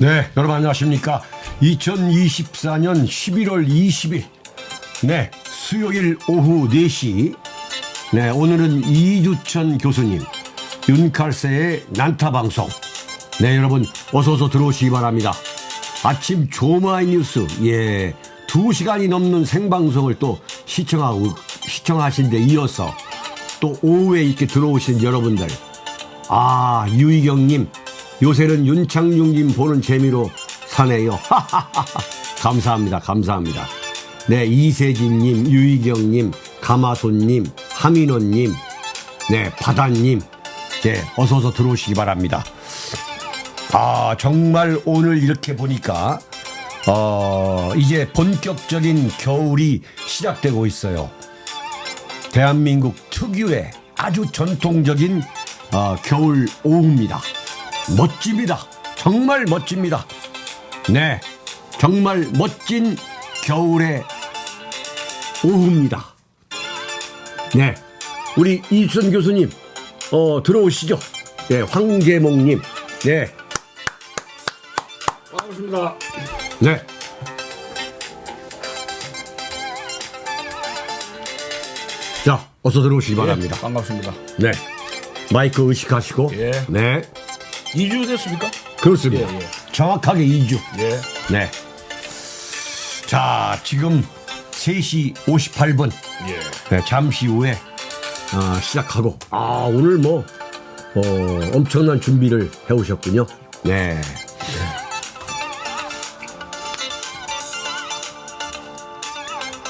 네, 여러분 안녕하십니까. 2024년 11월 20일, 네, 수요일 오후 4시, 네, 오늘은 이주천 교수님, 윤칼세의 난타방송. 네, 여러분, 어서어서 들어오시기 바랍니다. 아침 조마이뉴스, 예, 2시간이 넘는 생방송을 또 시청하신 데 이어서 또 오후에 이렇게 들어오신 여러분들, 아, 유희경님, 요새는 윤창중님 보는 재미로 사네요. 감사합니다. 감사합니다. 네, 이세진님, 유희경님, 가마손님, 하민호님, 네, 바다님, 네, 어서어서 들어오시기 바랍니다. 아, 정말 오늘 이렇게 보니까 이제 본격적인 겨울이 시작되고 있어요. 대한민국 특유의 아주 전통적인 겨울 오후입니다. 멋집니다. 정말 멋집니다. 네, 정말 멋진 겨울의 오후입니다. 네, 우리 이주천 교수님 들어오시죠. 네, 황재목님, 네, 반갑습니다. 네. 자, 어서 들어오시기 바랍니다. 예, 반갑습니다. 네, 마이크 의식하시고. 예. 네, 2주 됐습니까? 그렇습니다. 예, 예. 정확하게 2주. 예. 네. 자, 지금 3시 58분. 예. 네, 잠시 후에 시작하고. 아, 오늘 뭐 엄청난 준비를 해오셨군요. 네.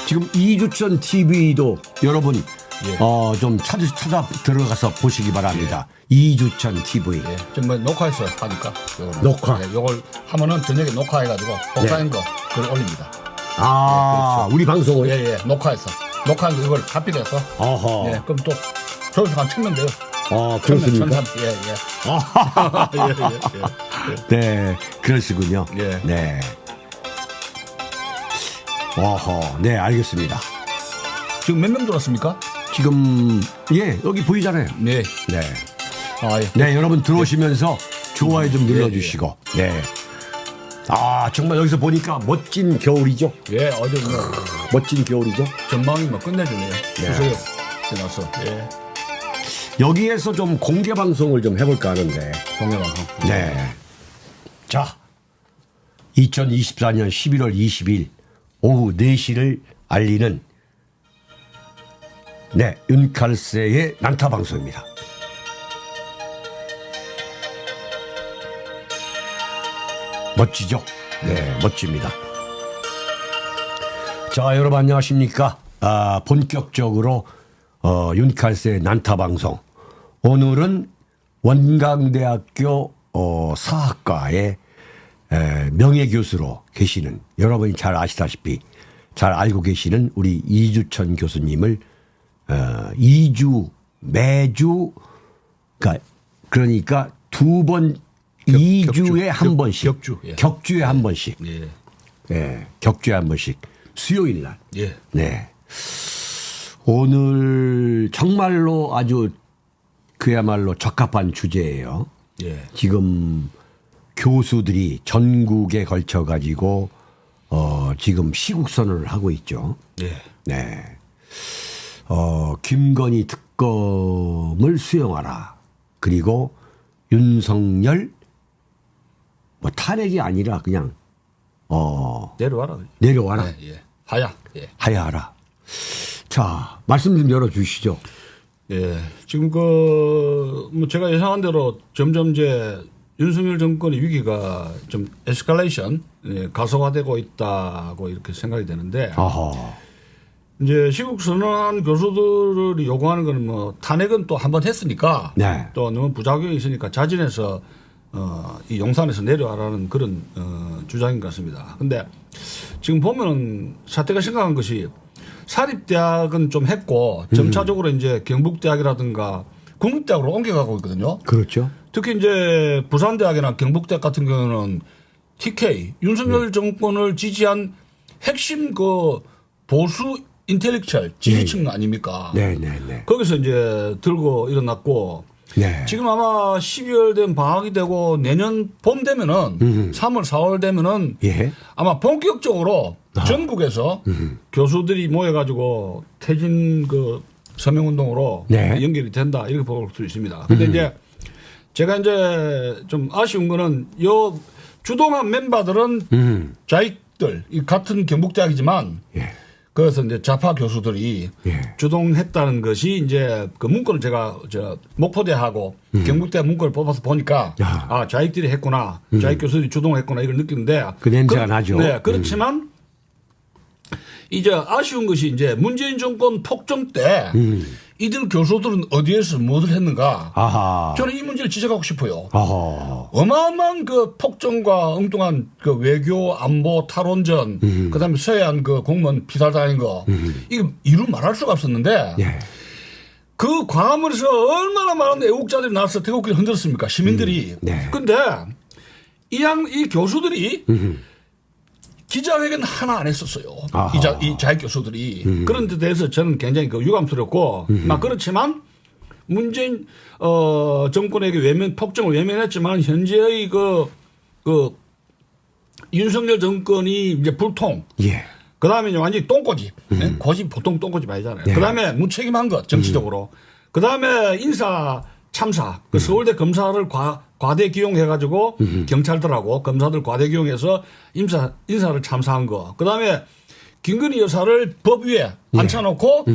지금 이주천 TV도 여러분 예. 좀 찾아 들어가서 보시기 바랍니다. 이주천 TV. 예. 지금 뭐 녹화해서 하니까. 요거는. 녹화. 예, 요걸 하면은 저녁에 녹화해가지고 녹화한 거 그걸 올립니다. 아, 그렇죠. 우리 방송을. 예, 예. 녹화해서. 녹화한 거 이걸 카피해서. 어허. 예. 그럼 또 조회수 한 치면 돼요. 그렇습니까? 예, 예. 아, 예, 예, 네, 그러시군요. 예. 네. 어허, 네, 알겠습니다. 지금 몇 명 들어왔습니까? 지금, 예, 여기 보이잖아요. 네. 네. 아, 예. 네, 여러분 들어오시면서 좋아요 좀 눌러주시고. 네. 아, 정말 여기서 보니까 멋진 겨울이죠. 예, 어제 뭐 멋진 겨울이죠. 전망이 뭐 끝내주네요. 주세요. 지나서. 예. 여기에서 좀 공개 방송을 좀 해볼까 하는데. 공개방송. 네. 자, 2024년 11월 20일 오후 4시를 알리는 네, 윤칼세의 난타 방송입니다. 멋지죠? 네, 멋집니다. 자, 여러분 안녕하십니까? 본격적으로 윤칼세의 난타 방송. 오늘은 원광대학교 사학과의 명예교수로 계시는, 여러분이 잘 아시다시피 잘 알고 계시는 우리 이주천 교수님을 2주 매주 그러니까 두 번 2주에 한 번씩 격주에 한 번씩 예. 예, 격주에 한 번씩 수요일 날. 예. 네. 오늘 정말로 아주 그야말로 적합한 주제예요. 예. 지금 교수들이 전국에 걸쳐 가지고 지금 시국선언을 하고 있죠. 예. 네. 김건희 특검을 수용하라. 그리고 윤석열 뭐 탄핵이 아니라 그냥 내려와라. 내려와라. 예, 예. 하야. 예. 하야하라. 자, 말씀 좀 열어주시죠. 예. 지금 뭐 제가 예상한 대로 점점 이제 윤석열 정권의 위기가 좀 에스컬레이션, 가속화되고 있다고 이렇게 생각이 되는데. 아하. 이제 시국 선언한 교수들이 요구하는 거는 뭐 탄핵은 또 한 번 했으니까. 네. 또 너무 부작용이 있으니까 자진해서 이 용산에서 내려와라는 그런 주장인 것 같습니다. 근데 지금 보면은 사태가 심각한 것이 사립대학은 좀 했고 점차적으로 이제 경북대학이라든가 국립대학으로 옮겨가고 있거든요. 그렇죠. 특히 이제 부산대학이나 경북대학 같은 경우는 TK 윤석열 정권을 지지한 핵심 그 보수 인텔렉츄얼 지지층 아닙니까? 네네네. 거기서 이제 들고 일어났고 네. 지금 아마 12월 되면 방학이 되고 내년 봄 되면은 3월, 4월 되면은 예. 아마 본격적으로 전국에서 교수들이 모여가지고 퇴진 그 서명운동으로 네. 연결이 된다 이렇게 볼 수 있습니다. 근데 이제 제가 이제 좀 아쉬운 거는 요 주동한 멤버들은 자익들 이 같은 경북대학이지만 예. 그래서 이제 좌파 교수들이 예. 주동했다는 것이 이제 그 문건을 제가 목포대하고 경북대 문건을 뽑아서 보니까 야. 아 자익들이 했구나, 자익 교수들이 주동했구나 이걸 느끼는데 그 냄새가 나죠. 네, 그렇지만 이제 아쉬운 것이 이제 문재인 정권 폭정 때 이들 교수들은 어디에서 무엇을 했는가? 아하. 저는 이 문제를 지적하고 싶어요. 아하. 어마어마한 그 폭정과 엉뚱한 그 외교 안보 탈원전, 그다음에 서해안 그 공무원 피살당한 거, 이거 이루 말할 수가 없었는데 예. 그 광화문에서 얼마나 많은 애국자들이 나와서 태극기를 흔들었습니까? 시민들이. 네. 근데 이 교수들이 기자회견 하나 안 했었어요. 아하. 이 자익 교수들이. 그런 데 대해서 저는 굉장히 그 유감스럽고, 막 그렇지만 문재인 정권에게 폭정을 외면했지만 현재의 그 윤석열 정권이 이제 불통. 예. 그 다음에 완전히 똥꼬집. 네? 고집 보통 똥꼬집 아니잖아요. 네. 그 다음에 무책임한 것, 정치적으로. 그 다음에 인사 참사. 그 서울대 검사를 과대 기용해가지고 경찰들하고 검사들 과대 기용해서 인사를 참사한 거. 그 다음에 김건희 여사를 법 위에 앉혀놓고,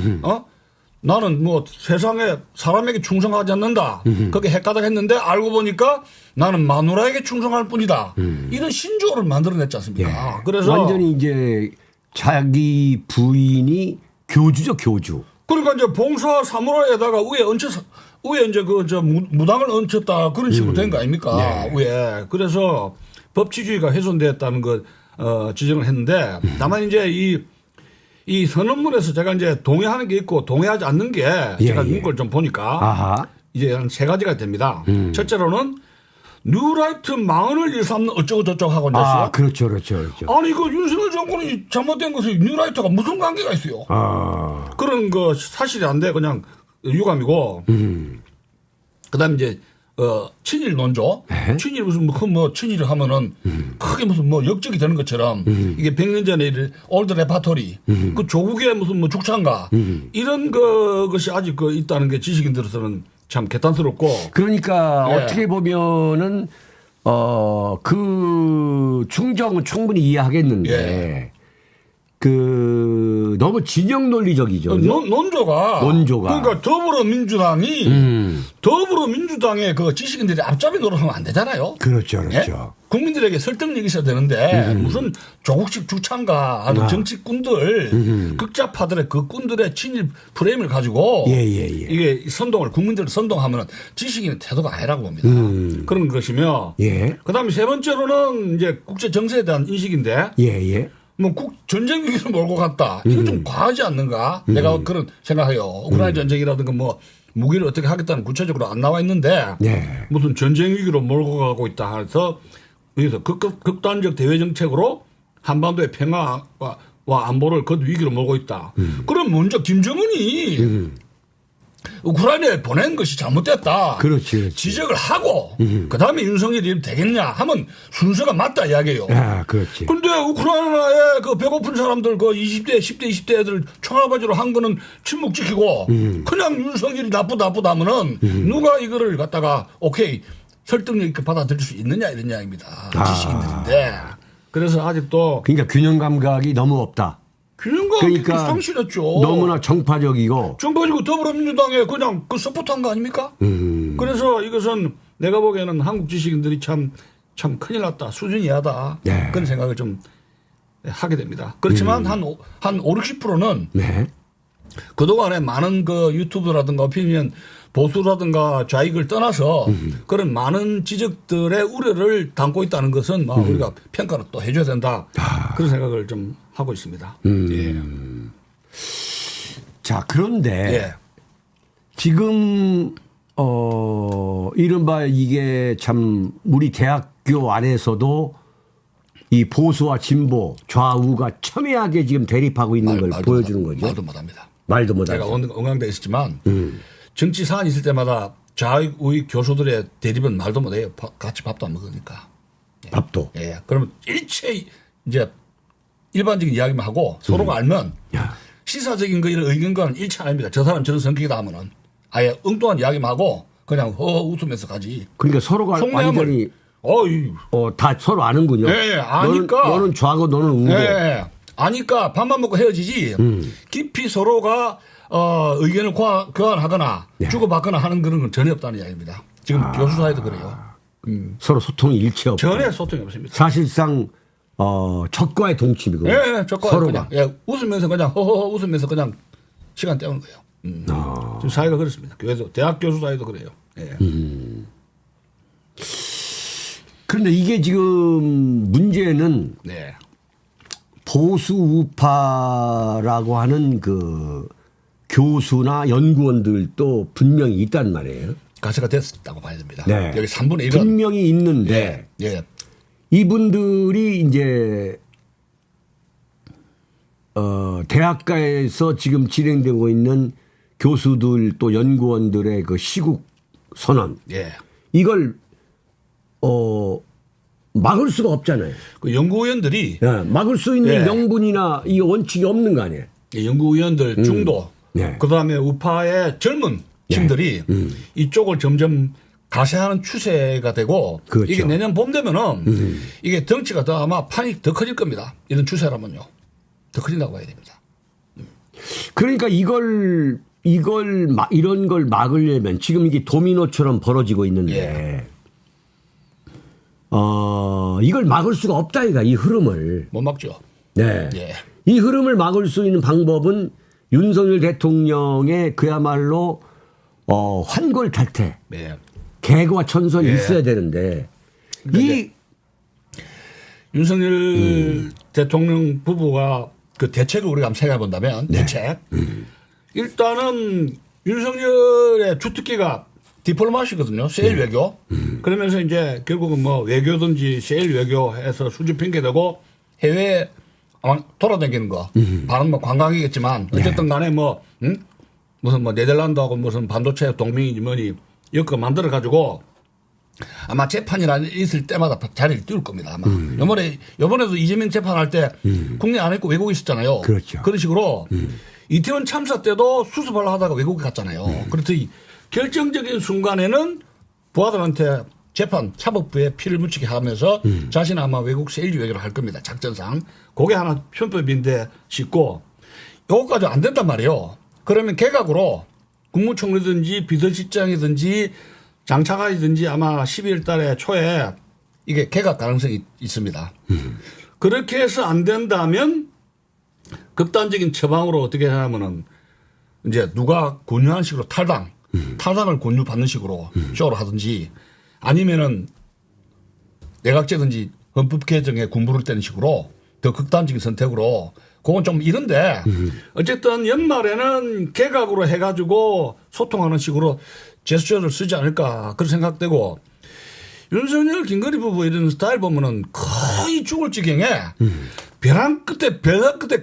나는 뭐 세상에 사람에게 충성하지 않는다. 그렇게 헷가닥했는데 알고 보니까 나는 마누라에게 충성할 뿐이다. 이런 신조어를 만들어냈지 않습니까? 예. 그래서 완전히 이제 자기 부인이 교주죠, 교주. 그러니까 이제 봉사 사무라에다가 위에 이제 무당을 얹혔다 그런 식으로 된 거 아닙니까? 네. 위에. 그래서 법치주의가 훼손됐다는 걸 지적을 했는데 다만 이제 이 선언문에서 제가 이제 동의하는 게 있고 동의하지 않는 게 제가 문구를 좀 보니까 아하. 이제 한 세 가지가 됩니다. 첫째로는 뉴라이트 망언을 일삼는 어쩌고 저쩌고 하고 있어요. 아, 그렇죠. 아니 그 윤석열 정권이 잘못된 것이 뉴라이트가 무슨 관계가 있어요? 아. 그런 거 사실이 안 돼 그냥 유감이고. 그다음에 이제 친일 논조. 네? 친일 무슨 뭐 친일을 하면은 크게 무슨 뭐 역적이 되는 것처럼 이게 100년 전에 올드 레파토리 그 조국의 무슨 뭐 죽창가 이런 것이 아직 있다는 게 지식인들로서는 참 개탄스럽고. 그러니까 예. 어떻게 보면은 그 충정은 충분히 이해하겠는데 예. 그 너무 진영 논리적이죠. 논조가. 그러니까 더불어민주당의 그 지식인들이 앞잡이 노릇하면 안 되잖아요. 그렇죠. 예? 국민들에게 설득력이 있어야 되는데 무슨 조국식 주창가 아주 정치꾼들 극좌파들의 그 꾼들의 친일 프레임을 가지고 이게 국민들을 선동하면 지식인의 태도가 아니라고 봅니다. 그런 것이며 그다음에 세 번째로는 이제 국제 정세에 대한 인식인데 뭐 전쟁 위기를 몰고 갔다. 이거 좀 과하지 않는가? 내가 그런 생각해요. 우크라이나 전쟁이라든가 뭐 무기를 어떻게 하겠다는 구체적으로 안 나와 있는데 무슨 전쟁 위기로 몰고 가고 있다 해서 여기서 극단적 대외 정책으로 한반도의 평화와 안보를 그 위기로 몰고 있다. 그럼 먼저 김정은이 우크라이나에 보낸 것이 잘못됐다. 그렇지. 지적을 하고 그다음에 윤석열이 되겠냐 하면 순서가 맞다 이야기예요. 아, 그렇지. 근데 우크라이나에 그 배고픈 사람들 그 20대, 10대, 20대 애들 총알바지로 한 거는 침묵 지키고 그냥 윤석열이 나쁘다 하면은 누가 이거를 갖다가 오케이 설득력 있게 받아들일 수 있느냐 이런 이야기입니다. 지식인들인데. 그래서 아직도 그러니까 균형 감각이 너무 없다. 균형감이 상실했죠. 너무나 정파적이고 더불어민주당에 그냥 그 서포트한 거 아닙니까? 그래서 이것은 내가 보기에는 한국 지식인들이 참 큰일 났다. 수준이 이하다. 그런 생각을 좀 하게 됩니다. 그렇지만 한 5, 60%는 그동안에 많은 그 유튜브라든가 오피니언 보수라든가 좌익을 떠나서 그런 많은 지적들의 우려를 담고 있다는 것은 우리가 평가를 또 해줘야 된다. 그런 생각을 좀 하고 있습니다. 자, 그런데 지금 이른바 이게 참 우리 대학교 안에서도 이 보수와 진보 좌우가 첨예하게 지금 대립하고 있는 걸 보여주는 거죠. 말도 못합니다. 말도 못하죠. 제가 응강대에 있었지만 정치 사안이 있을 때마다 좌익 교수들의 대립은 말도 못해요. 같이 밥도 안 먹으니까. 밥도. 예. 그러면 일체 이제 일반적인 이야기만 하고 서로가 알면 야. 시사적인 거 이런 의견과는 일치 아닙니다. 저 사람 저런 성격이다 하면은 아예 엉뚱한 이야기만 하고 그냥 허허 웃으면서 가지. 그러니까 서로가 완전히 다 서로 아는군요. 예, 예. 아니까. 너는 좌고 너는 우고. 예. 아니까 밥만 먹고 헤어지지. 깊이 서로가 의견을 교환하거나 네. 주고받거나 하는 그런 건 전혀 없다는 이야기입니다. 지금 교수 사이도 그래요. 서로 소통이 일체 없고. 전혀 소통이 없습니다. 사실상 적과의 동침이고. 예, 저거 서로가. 그냥 웃으면서 그냥 허허 웃으면서 그냥 시간 때우는 거예요. 지금 사회가 그렇습니다. 교회도 대학 교수 사이도 그래요. 예. 그런데 이게 지금 문제는 네. 보수 우파라고 하는 그 교수나 연구원들도 분명히 있단 말이에요. 가세가 됐다고 봐야 됩니다. 네. 여기 3분의 1은 분명히 있는데 예. 이분들이 이제 대학가에서 지금 진행되고 있는 교수들 또 연구원들의 그 시국 선언 예. 이걸 막을 수가 없잖아요. 그 연구위원들이 예, 막을 수 있는 예. 명분이나 이 원칙이 없는 거 아니에요. 연구위원들 중도 네. 그다음에 우파의 젊은 팀들이 이쪽을 점점 가세하는 추세가 되고 그렇죠. 이게 내년 봄 되면은 이게 덩치가 더 아마 판이 더 커질 겁니다. 이런 추세라면요. 더 커진다고 봐야 됩니다. 그러니까 이런 걸 막으려면 지금 이게 도미노처럼 벌어지고 있는데 이걸 막을 수가 없다 이가 이 흐름을. 못 막죠. 네. 예. 이 흐름을 막을 수 있는 방법은 윤석열 대통령의 그야말로 환골탈태, 예. 개과 천선이 예. 있어야 되는데 이 윤석열 대통령 부부가 그 대책을 우리가 한번 생각해 본다면 대책 일단은 윤석열의 주특기가 디플로마시거든요. 세일 외교. 그러면서 이제 결국은 뭐 외교든지 세일 외교해서 수주 핑계대고 해외에 돌아다니는 거. 반은 뭐 관광이겠지만 어쨌든 간에 무슨 뭐 네덜란드하고 무슨 반도체 동맹이지 뭐니 이거 만들어 가지고 아마 재판이라 있을 때마다 자리를 띄울 겁니다. 아마. 요번에도 이재명 재판할 때 국내 안 했고 외국에 있었잖아요. 그렇죠. 그런 식으로 이태원 참사 때도 수습하려 하다가 외국에 갔잖아요. 그렇듯이 결정적인 순간에는 부하들한테 재판 사법부에 피를 묻히게 하면서 자신은 아마 외국 세일즈 외교를 할 겁니다. 작전상. 그게 하나 편법인데 싶고 요거까지 안 된단 말이에요. 그러면 개각으로 국무총리든지 비서실장이든지 장차관이든지 아마 12월 달에 초에 이게 개각 가능성이 있습니다. 그렇게 해서 안 된다면 극단적인 처방으로 어떻게 하냐면은 이제 누가 권유하는 식으로 탈당을 권유받는 식으로 쇼를 하든지 아니면은 내각제든지 헌법 개정에 군부를 떼는 식으로 더 극단적인 선택으로 그건 좀 이런데 어쨌든 연말에는 개각으로 해가지고 소통하는 식으로 제스처를 쓰지 않을까 그런 생각되고 윤석열 김건희 부부 이런 스타일 보면은 거의 죽을 지경에 벼랑 끝에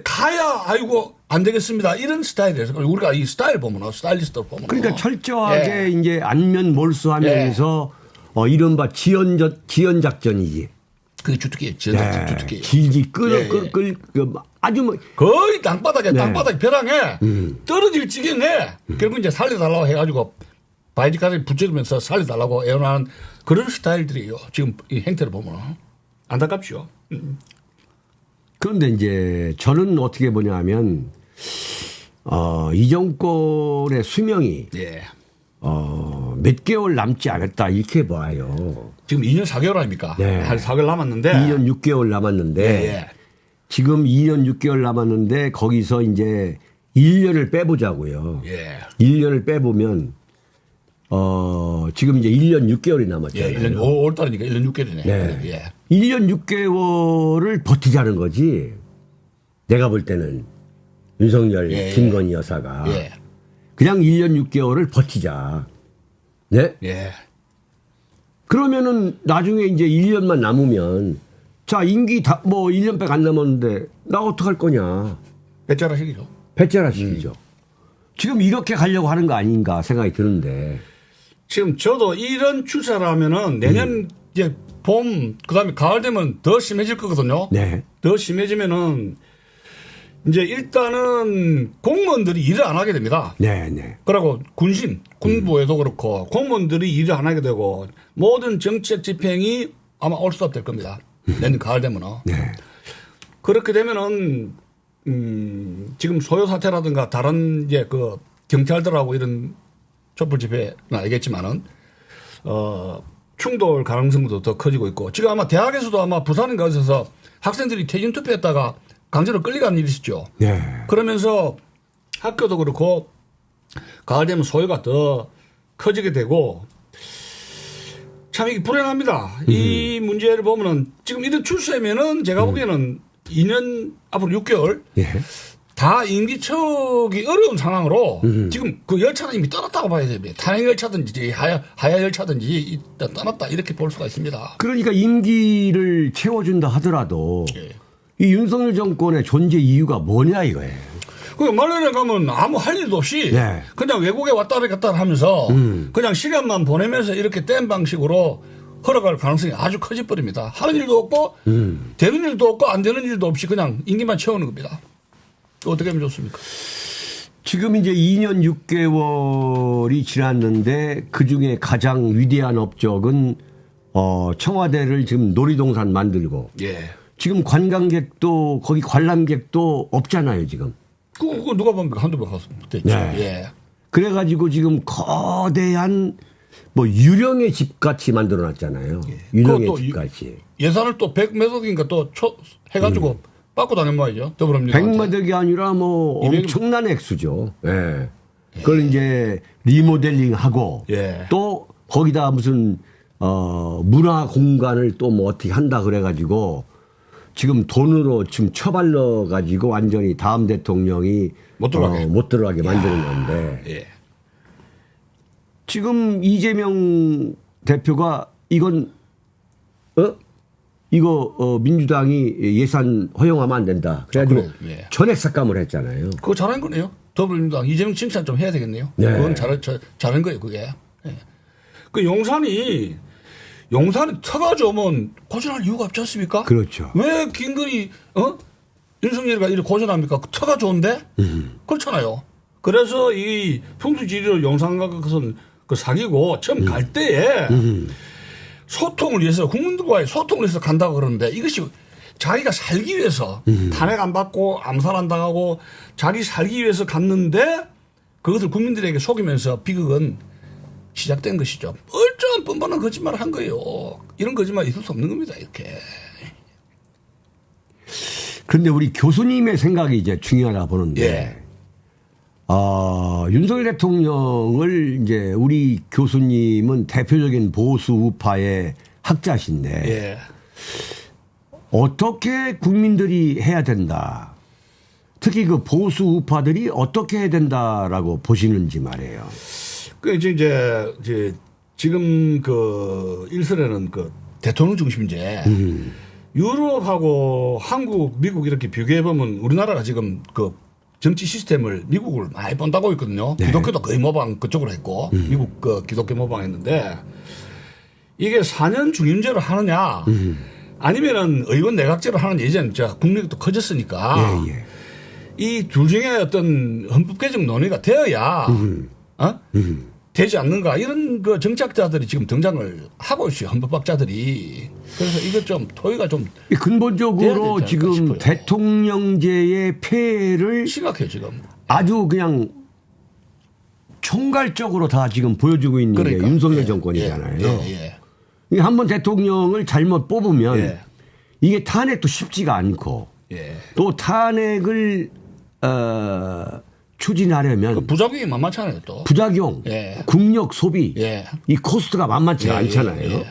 가야 아이고 안 되겠습니다 이런 스타일이라서 우리가 이 스타일 보면은 스타일리스트 보면 그러니까 철저하게 이제 안면 몰수하면서 이른바 지연 작전이지. 그게 주특기예요. 지연 주특기. 길지 아주 뭐 거의 땅바닥에 벼랑에 떨어질 지경에 결국 이제 살려달라고 해가지고 바이디까지 붙여주면서 살려달라고 애원하는 그런 스타일들이에요. 지금 이 행태를 보면 안타깝죠. 그런데 이제 저는 어떻게 보냐면 이 정권의 수명이 몇 개월 남지 않았다 이렇게 봐요. 지금 2년 4개월 아닙니까? 네. 한 4개월 남았는데 2년 6개월 남았는데 지금 2년 6개월 남았는데 거기서 이제 1년을 빼보자고요. 1년을 빼보면 지금 이제 1년 6개월이 남았잖아요. 1년 5월 달이니까 1년 6개월이네. 네. 1년 6개월을 버티자는 거지. 내가 볼 때는 윤석열 김건희 여사가 그냥 1년 6개월을 버티자. 네? 그러면은 나중에 이제 1년만 남으면 자, 임기 뭐 1년밖에 안 남았는데 나 어떡할 거냐. 배째라 시키죠. 지금 이렇게 가려고 하는 거 아닌가 생각이 드는데. 지금 저도 이런 추세라면은 내년 이제 봄, 그 다음에 가을 되면 더 심해질 거거든요. 네. 더 심해지면은 이제 일단은 공무원들이 일을 안 하게 됩니다. 네, 네. 그리고 군부에도 그렇고 공무원들이 일을 안 하게 되고 모든 정책 집행이 아마 올스톱 될 겁니다. 내년 가을 되면은. 네. 그렇게 되면은 지금 소요 사태라든가 다른 이제 그 경찰들하고 이런 촛불 집회는 알겠지만은 충돌 가능성도 더 커지고 있고 지금 아마 대학에서도 아마 부산인가 어디서 학생들이 퇴진 투표했다가 강제로 끌려간 일이 있었죠. 네. 그러면서 학교도 그렇고 가을 되면 소요가 더 커지게 되고 참 이게 불행합니다. 이 문제를 보면은 지금 이런 추세면은 제가 보기에는 2년 앞으로 6개월 예. 다 임기척이 어려운 상황으로 지금 그 열차는 이미 떠났다고 봐야 됩니다. 탄핵 열차든지 하야 열차든지 일단 떠났다 이렇게 볼 수가 있습니다. 그러니까 임기를 채워준다 하더라도 예. 이 윤석열 정권의 존재 이유가 뭐냐 이거예요. 그 말년에 가면 아무 할 일도 없이 네. 그냥 외국에 왔다 갔다 하면서 그냥 시간만 보내면서 이렇게 뗀 방식으로 흘러갈 가능성이 아주 커져버립니다. 하는 일도 없고 되는 일도 없고 안 되는 일도 없이 그냥 임기만 채우는 겁니다. 어떻게 하면 좋습니까? 지금 이제 2년 6개월이 지났는데 그중에 가장 위대한 업적은 청와대를 지금 놀이동산 만들고 예. 지금 관광객도 거기 관람객도 없잖아요 지금. 그거 누가 보면 한두 번 갔으면 됐죠. 네. 예. 그래가지고 지금 거대한 뭐 유령의 집같이 만들어놨잖아요. 유령의 그것도 집같이. 예산을 또 100몇 억인가 또 해가지고 받고 다닌 모양이죠. 더불어민주당. 100마덕이 아니라 뭐 200억. 엄청난 액수죠. 예. 그걸 이제 리모델링하고 예. 또 거기다 무슨 문화 공간을 또 뭐 어떻게 한다 그래가지고 지금 돈으로 지금 처발러 가지고 완전히 다음 대통령이 못 들어가게. 만드는 건데 예. 지금 이재명 대표가 이건 이거 민주당이 예산 허용하면 안 된다. 그래가지고 그래, 예. 전액 삭감을 했잖아요. 그거 잘한 거네요. 더불어민주당 이재명 칭찬 좀 해야 되겠네요. 네. 그건 잘한 거예요, 그게. 예. 그 용산이 터가 좋으면 고전할 이유가 없지 않습니까? 그렇죠. 왜 김건희, 윤석열이가 이렇게 고전합니까? 그 터가 좋은데? 그렇잖아요. 그래서 이 풍수지리를 용산과 그것은 그 사귀고 처음 갈 때에 소통을 위해서 국민들과의 소통을 위해서 간다고 그러는데 이것이 자기가 살기 위해서 탄핵 안 받고 암살 안 당하고 자기 살기 위해서 갔는데 그것을 국민들에게 속이면서 비극은 시작된 것이죠. 얼쩡한 뻔뻔한 거짓말을 한 거예요. 이런 거짓말 있을 수 없는 겁니다. 이렇게. 그런데 우리 교수님의 생각이 이제 중요하다 보는데 예. 윤석열 대통령을 이제 우리 교수님은 대표적인 보수 우파의 학자신데 예. 어떻게 국민들이 해야 된다. 특히 그 보수 우파들이 어떻게 해야 된다라고 보시는지 말이에요. 그 이제 지금 그 일설에는 그 대통령 중심제 유럽하고 한국, 미국 이렇게 비교해 보면 우리나라가 지금 그 정치 시스템을 미국을 많이 본다고 있거든요. 네. 기독교도 거의 모방 그쪽으로 했고 미국 그 기독교 모방했는데 이게 4년 중임제로 하느냐 아니면은 의원 내각제로 하느냐 이제는 국력이 또 커졌으니까 예. 이 둘 중에 어떤 헌법 개정 논의가 되어야 되지 않는가 이런 그 정치학자들이 지금 등장을 하고 있어요. 헌법학자들이. 그래서 이거 좀 토의가 좀 근본적으로 돼야 되지 않을까 지금 싶어요. 대통령제의 폐해를 심각해요 지금. 아주 그냥 총괄적으로 다 지금 보여주고 있는 그러니까. 게 윤석열 예, 정권이잖아요. 예. 한번 대통령을 잘못 뽑으면 예. 이게 탄핵도 쉽지가 않고 예. 또 탄핵을 추진하려면 그 부작용이 만만치 않아요 또. 부작용, 예. 국력 소비 예. 이 코스트가 만만치가 않잖아요.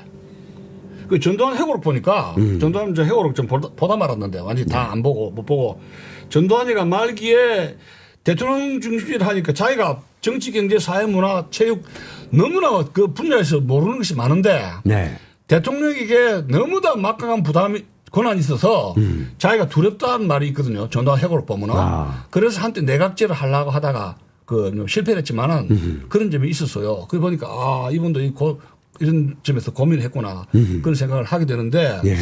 그 전두환 해고록 보니까 전두환 저 해고록 좀 보다 말았는데 완전히 다 안 보고 못 보고 전두환이가 말기에 대통령 중심제를 하니까 자기가 정치, 경제, 사회, 문화, 체육 너무나 그 분야에서 모르는 것이 많은데 네. 대통령에게 너무나 막강한 부담이 권한이 있어서 자기가 두렵다는 말이 있거든요. 전두환 해고록 보면은. 그래서 한때 내각제를 하려고 하다가 그 실패를 했지만은 그런 점이 있었어요. 그래 보니까 아 이분도 이런 점에서 고민을 했구나 그런 생각을 하게 되는데 예.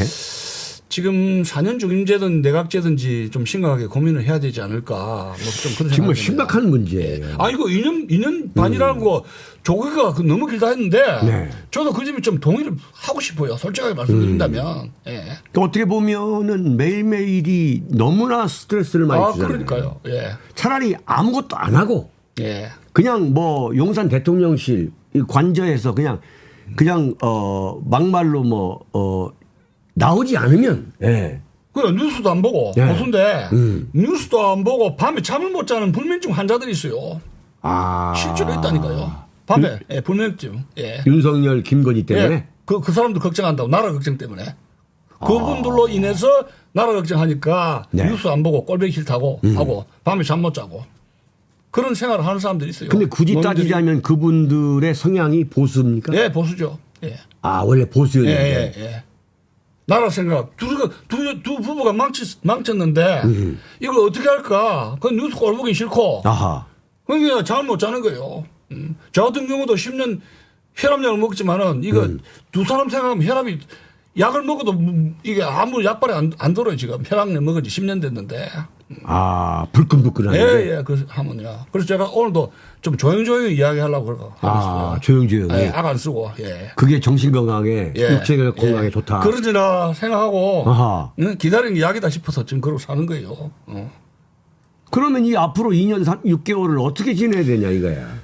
지금 4년 중임제든 내각제든지 좀 심각하게 고민을 해야 되지 않을까 뭐 좀 그런 정말 생각이 듭니다. 심각한 문제예요. 아 이거 2년 반이라는 거 조기가 너무 길다 했는데 네. 저도 그 점에 좀 동의를 하고 싶어요. 솔직하게 말씀드린다면. 예. 그러니까 어떻게 보면은 매일매일이 너무나 스트레스를 많이 아 주잖아요. 그러니까요. 예. 차라리 아무것도 안 하고 예. 그냥 뭐 용산 대통령실 이 관저에서 그냥 막말로 나오지 않으면 예. 그래 뉴스도 안 보고 네. 보수인데 뉴스도 안 보고 밤에 잠을 못 자는 불면증 환자들이 있어요. 아 실제로 있다니까요. 밤에 예, 불면증. 예. 윤석열 김건희 때문에 예. 그 사람들 걱정한다고 나라 걱정 때문에. 그분들로 인해서 나라 걱정하니까 네. 뉴스 안 보고 꼴보기 싫다고 하고 밤에 잠 못 자고 그런 생활을 하는 사람들이 있어요. 근데 굳이 노인들이. 따지자면 그분들의 성향이 보수입니까? 예, 보수죠. 예. 아 원래 예, 보수였는데 예, 예. 나라 생각 두 부부가 망쳤는데 이걸 어떻게 할까? 그 뉴스 꼴 보기 싫고 아하 그러니까 잠을 못 자는 거예요. 저 같은 경우도 10년 혈압약을 먹지만은 이거 두 사람 생각하면 혈압이 약을 먹어도 이게 아무 약발이 안 들어요 지금 혈압약 먹은 지 10년 됐는데. 아 불끈불끈하네. 예. 그래서 하면요. 그래서 제가 오늘도 좀 조용조용히 이야기하려고 하고 아 있어요. 조용조용히. 예, 악 안 쓰고. 예. 그게 정신 건강에 예. 육체 건강에 예. 좋다. 그러지나 생각하고 아하. 기다리는 이야기다 싶어서 지금 그러고 사는 거예요. 그러면 이 앞으로 2년 6개월을 어떻게 지내야 되냐 이거야.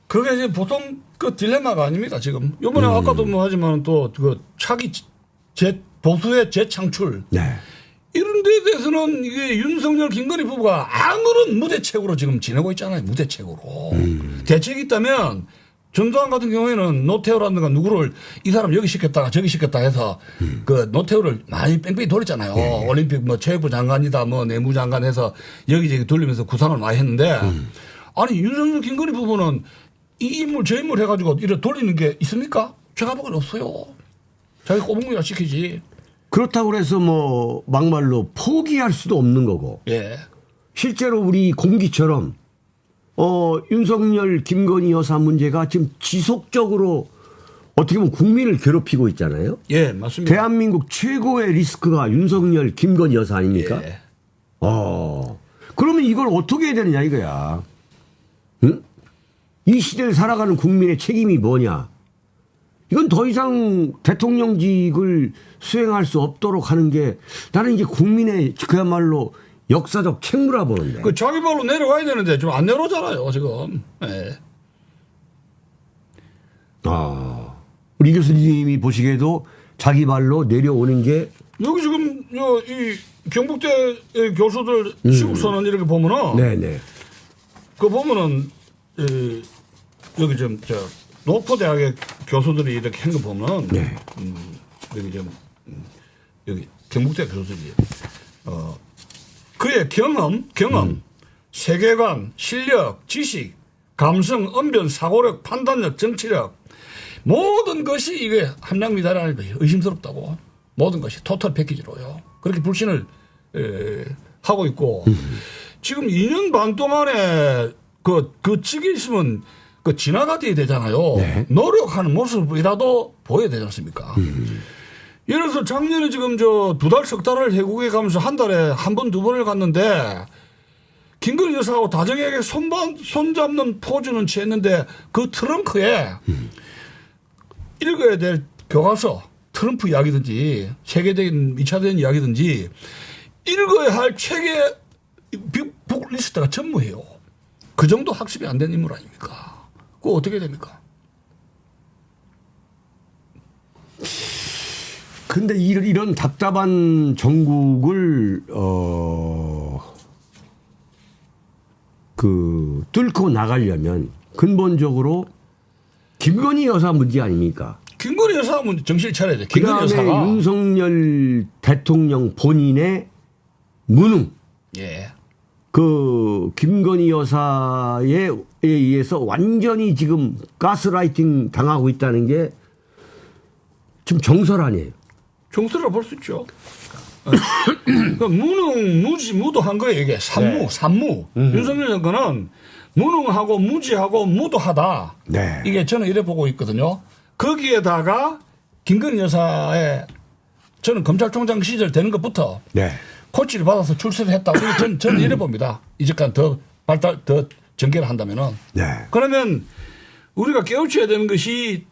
그게 이제 보통 그 딜레마가 아닙니다 지금. 이번에 아까도 뭐 하지만 또 그 차기 보수의 재창출. 네. 이런 데 대해서는 이게 윤석열 김건희 부부가 아무런 무대책으로 지금 지내고 있잖아요. 무대책으로. 대책이 있다면 전두환 같은 경우에는 노태우라든가 누구를 이 사람 여기 시켰다가 저기 시켰다 해서 그 노태우를 많이 뺑뺑이 돌렸잖아요. 네. 올림픽 뭐 체육부 장관이다 뭐 내무장관 해서 여기저기 돌리면서 구상을 많이 했는데 아니 윤석열 김건희 부부는 이 인물 저 인물 해가지고 이렇게 돌리는 게 있습니까? 제가 보기엔 없어요. 자기 꼬북무가 시키지. 그렇다고 해서 뭐 막말로 포기할 수도 없는 거고. 예. 실제로 우리 공기처럼 윤석열 김건희 여사 문제가 지금 지속적으로 어떻게 보면 국민을 괴롭히고 있잖아요. 예, 맞습니다. 대한민국 최고의 리스크가 윤석열 김건희 여사 아닙니까? 예. 그러면 이걸 어떻게 해야 되느냐 이거야. 응? 이 시대를 살아가는 국민의 책임이 뭐냐. 이건 더 이상 대통령직을 수행할 수 없도록 하는 게 나는 이제 국민의 그야말로 역사적 책무라 보는데. 그 자기 발로 내려와야 되는데 좀 안 내려오잖아요, 지금. 예. 우리 교수님이 보시기에도 자기 발로 내려오는 게 여기 지금 이 경북대 교수들 시국선언 이렇게 보면은 네네. 그 보면은 여기 좀 노포대학의 교수들이 이렇게 한 거 보면 네. 여기 좀 여기 경북대 교수들이 그의 경험, 세계관, 실력, 지식, 감성, 언변, 사고력, 판단력, 정치력 모든 것이 이게 함량미달이라는 것이 의심스럽다고 모든 것이 토탈 패키지로요. 그렇게 불신을 하고 있고 지금 2년 반 동안에 그 직에 있으면 그 지나가야 되잖아요. 네. 노력하는 모습이라도 보여야 되지 않습니까? 예를 들어서 작년에 지금 석 달을 해국에 가면서 한 달에 한 번, 두 번을 갔는데 김건희 여사하고 다정하게 손잡는 포즈는 취했는데 그 트렁크에 읽어야 될 교과서, 트럼프 이야기든지 세계적인 2차적인 이야기든지 읽어야 할 책의 북리스트가 전무해요. 그 정도 학습이 안 된 인물 아닙니까? 그거 어떻게 됩니까? 근데 이런 답답한 정국을 뚫고 나가려면 근본적으로 김건희 여사 문제 아닙니까? 김건희 여사 문제 정신을 차려야 돼. 김건희 그다음에 여사가 윤석열 대통령 본인의 무능. 예. 그 김건희 여사에 의해서 완전히 지금 가스라이팅 당하고 있다는 게 좀 정설 아니에요. 정서라 볼 수 있죠. 그 무능, 무도한 거예요, 이게. 산무. 윤석열 정권은 무능하고 무지하고 무도하다. 네. 이게 저는 이래 보고 있거든요. 거기에다가 김건희 여사의 저는 검찰총장 시절 되는 것부터 네. 코치를 받아서 출세를 했다고 저는 이래 봅니다. 이제까지 더 전개를 한다면은. 네. 그러면 우리가 깨우쳐야 되는 것이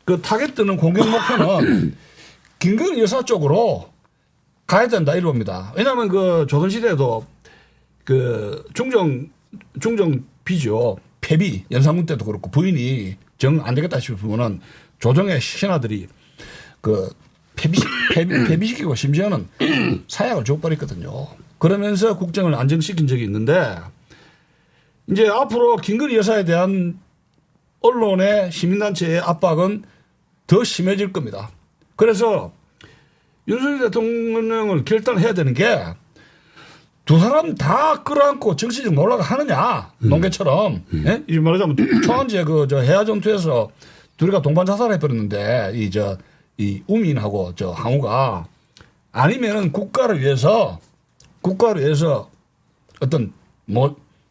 그 타겟되는 공격 목표는 김건희 여사 쪽으로 가야 된다 이래 봅니다. 왜냐하면 그 조선시대에도 그 중정 비죠. 패비 연산군 때도 그렇고 부인이 정 안 되겠다 싶으면은 조정의 신하들이 그 패비시키고 심지어는 사약을 줘버렸거든요. 그러면서 국정을 안정시킨 적이 있는데 이제 앞으로 김건희 여사에 대한 언론의 시민단체의 압박은 더 심해질 겁니다. 그래서 윤석열 대통령을 결단해야 되는 게 두 사람 다 끌어안고 정치적 몰락을 하느냐 농개처럼 예? 이 말하자면 초안지에 저 해화전투에서 둘이가 동반 자살해버렸는데 이 우민하고 저 항우가 아니면은 국가를 위해서 어떤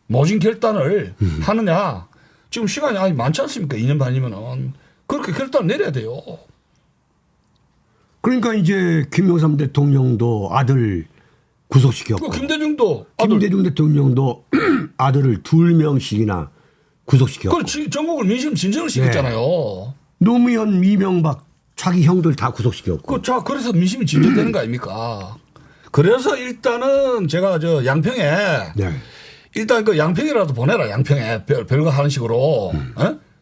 모진 결단을 하느냐 지금 시간이 아직 많지 않습니까? 2년 반이면은 그렇게 결단을 내려야 돼요. 그러니까 이제 김영삼 대통령도 아들 구속시켰고 김대중도 김대중 대통령도 아들을 2명씩이나 구속시켰고 그렇지 전국을 민심 진정을 시켰잖아요. 노무현, 이명박 자기 형들 다 구속시켰고 그래서 민심이 진정되는 거 아닙니까? 그래서 일단은 제가 저 양평에 네. 일단 그 양평이라도 보내라 양평에 별거 하는 식으로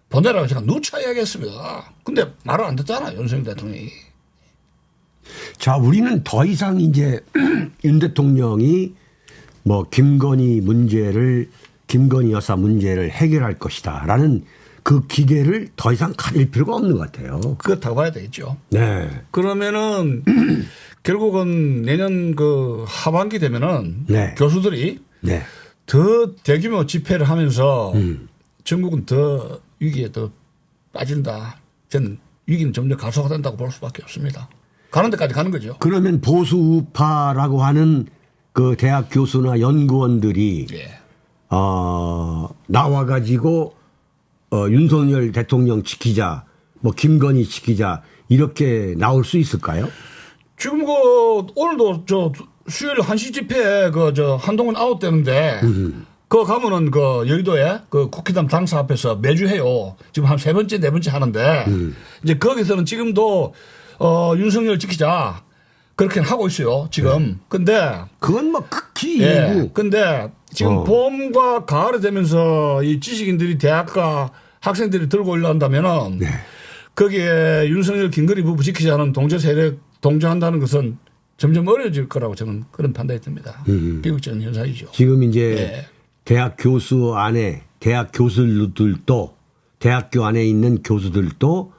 보내라고 제가 누차 이야기했습니다. 근데 말을 안 듣잖아 윤석열 대통령이. 자, 우리는 더 이상 이제 윤 대통령이 뭐 김건희 여사 문제를 해결할 것이다라는 그 기대를 더 이상 가질 필요가 없는 것 같아요. 그렇다고 봐야 되겠죠. 네. 그러면은 결국은 내년 그 하반기 되면은 네. 교수들이 네. 더 대규모 집회를 하면서 전국은 더 위기에 더 빠진다. 저는 위기는 점점 가속화된다고 볼 수밖에 없습니다. 가는 데까지 가는 거죠. 그러면 보수파라고 하는 그 대학 교수나 연구원들이 예. 나와가지고 윤석열 대통령 지키자, 뭐 김건희 지키자 이렇게 나올 수 있을까요? 지금 오늘도 저 수요일 1시 집회에 한동훈 아웃되는데 그 가면은 그 여의도에 그 국회의원 당사 앞에서 매주 해요. 지금 한 3번째, 4번째 하는데 이제 거기서는 지금도 윤석열 지키자 그렇게 하고 있어요. 지금. 근데 그건 뭐 극히 예. 일부. 근데 지금 봄과 가을이 되면서 이 지식인들이 대학가 학생들이 들고 올라온다면은 네. 거기에 윤석열 김건희 부부 지키자는 동조 세력 동조한다는 것은 점점 어려워질 거라고 저는 그런 판단이 듭니다. 비극적인 현상이죠. 지금 이제 예. 대학 교수 안에 대학 교수들도 대학교 안에 있는 교수들도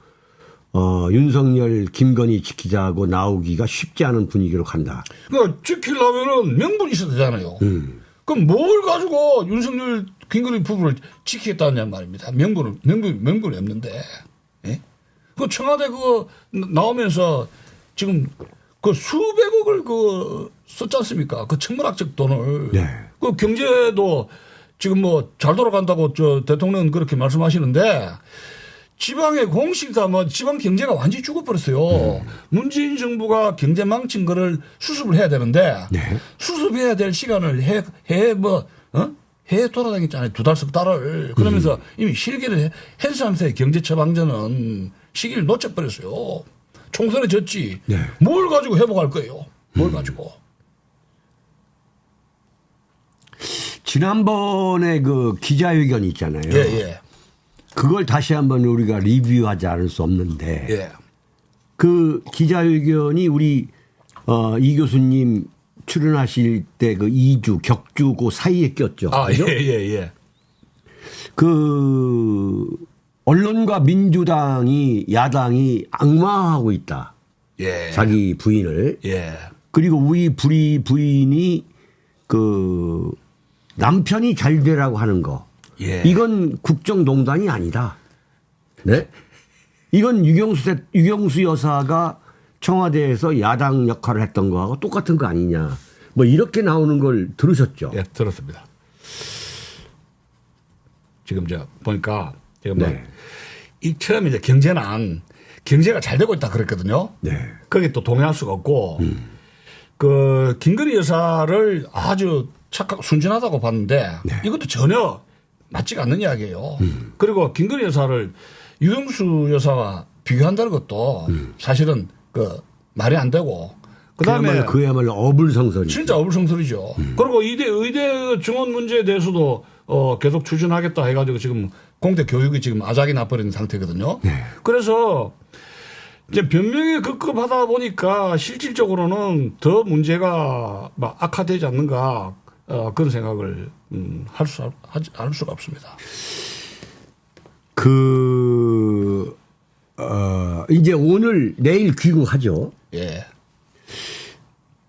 윤석열 김건희 지키자고 나오기가 쉽지 않은 분위기로 간다. 그러니까 지키려면은 명분이 있어야 되잖아요. 그럼 뭘 가지고 윤석열 김건희 부부를 지키겠다는 말입니다. 명분이 없는데. 예? 그 청와대 그거 나오면서 지금 그 수백억을 썼지 않습니까? 그 천문학적 돈을. 네. 그 경제도 지금 뭐 잘 돌아간다고 대통령은 그렇게 말씀하시는데 지방의 공식이다 뭐 지방 경제가 완전히 죽어버렸어요. 문재인 정부가 경제 망친 거를 수습을 해야 되는데 네. 수습해야 될 시간을 해외 돌아다녔잖아요. 2달, 석 달을. 그러면서 이미 실기를 한 상태의 경제 처방전은 시기를 놓쳐버렸어요. 총선에 졌지. 네. 뭘 가지고 회복할 거예요. 뭘 가지고. 지난번에 그 기자회견 있잖아요. 예, 예. 그걸 다시 한번 우리가 리뷰하지 않을 수 없는데 예. 그 기자회견이 우리 이 교수님 출연하실 때 그 2주 격주 그 사이에 꼈죠. 아, 그죠? 예. 그 언론과 민주당이 야당이 악마하고 있다. 예. 자기 부인을. 예. 그리고 우리 부인이 그 남편이 잘 되라고 하는 거. 예. 이건 국정농단이 아니다. 네? 이건 유경수 여사가 청와대에서 야당 역할을 했던 거하고 똑같은 거 아니냐. 뭐 이렇게 나오는 걸 들으셨죠? 예, 들었습니다. 지금 보니까 지금 네. 이 처음에 이제 경제난 경제가 잘 되고 있다 그랬거든요. 네. 거기 또 동의할 수가 없고 그 김건희 여사를 아주 착하고 순진하다고 봤는데 네. 이것도 전혀 맞지가 않는 이야기예요. 그리고 김건희 여사를 유영수 여사와 비교한다는 것도 사실은 그 말이 안 되고 그다음에 그야말로 어불성설이죠. 진짜 어불성설이죠. 그리고 의대 증원 문제에 대해서도 계속 추진하겠다 해가지고 지금 공대 교육이 지금 아작이 나버린 상태거든요. 네. 그래서 이제 변명이 급급하다 보니까 실질적으로는 더 문제가 막 악화되지 않는가 그런 생각을 할 수가 없습니다. 이제 오늘 내일 귀국하죠. 예.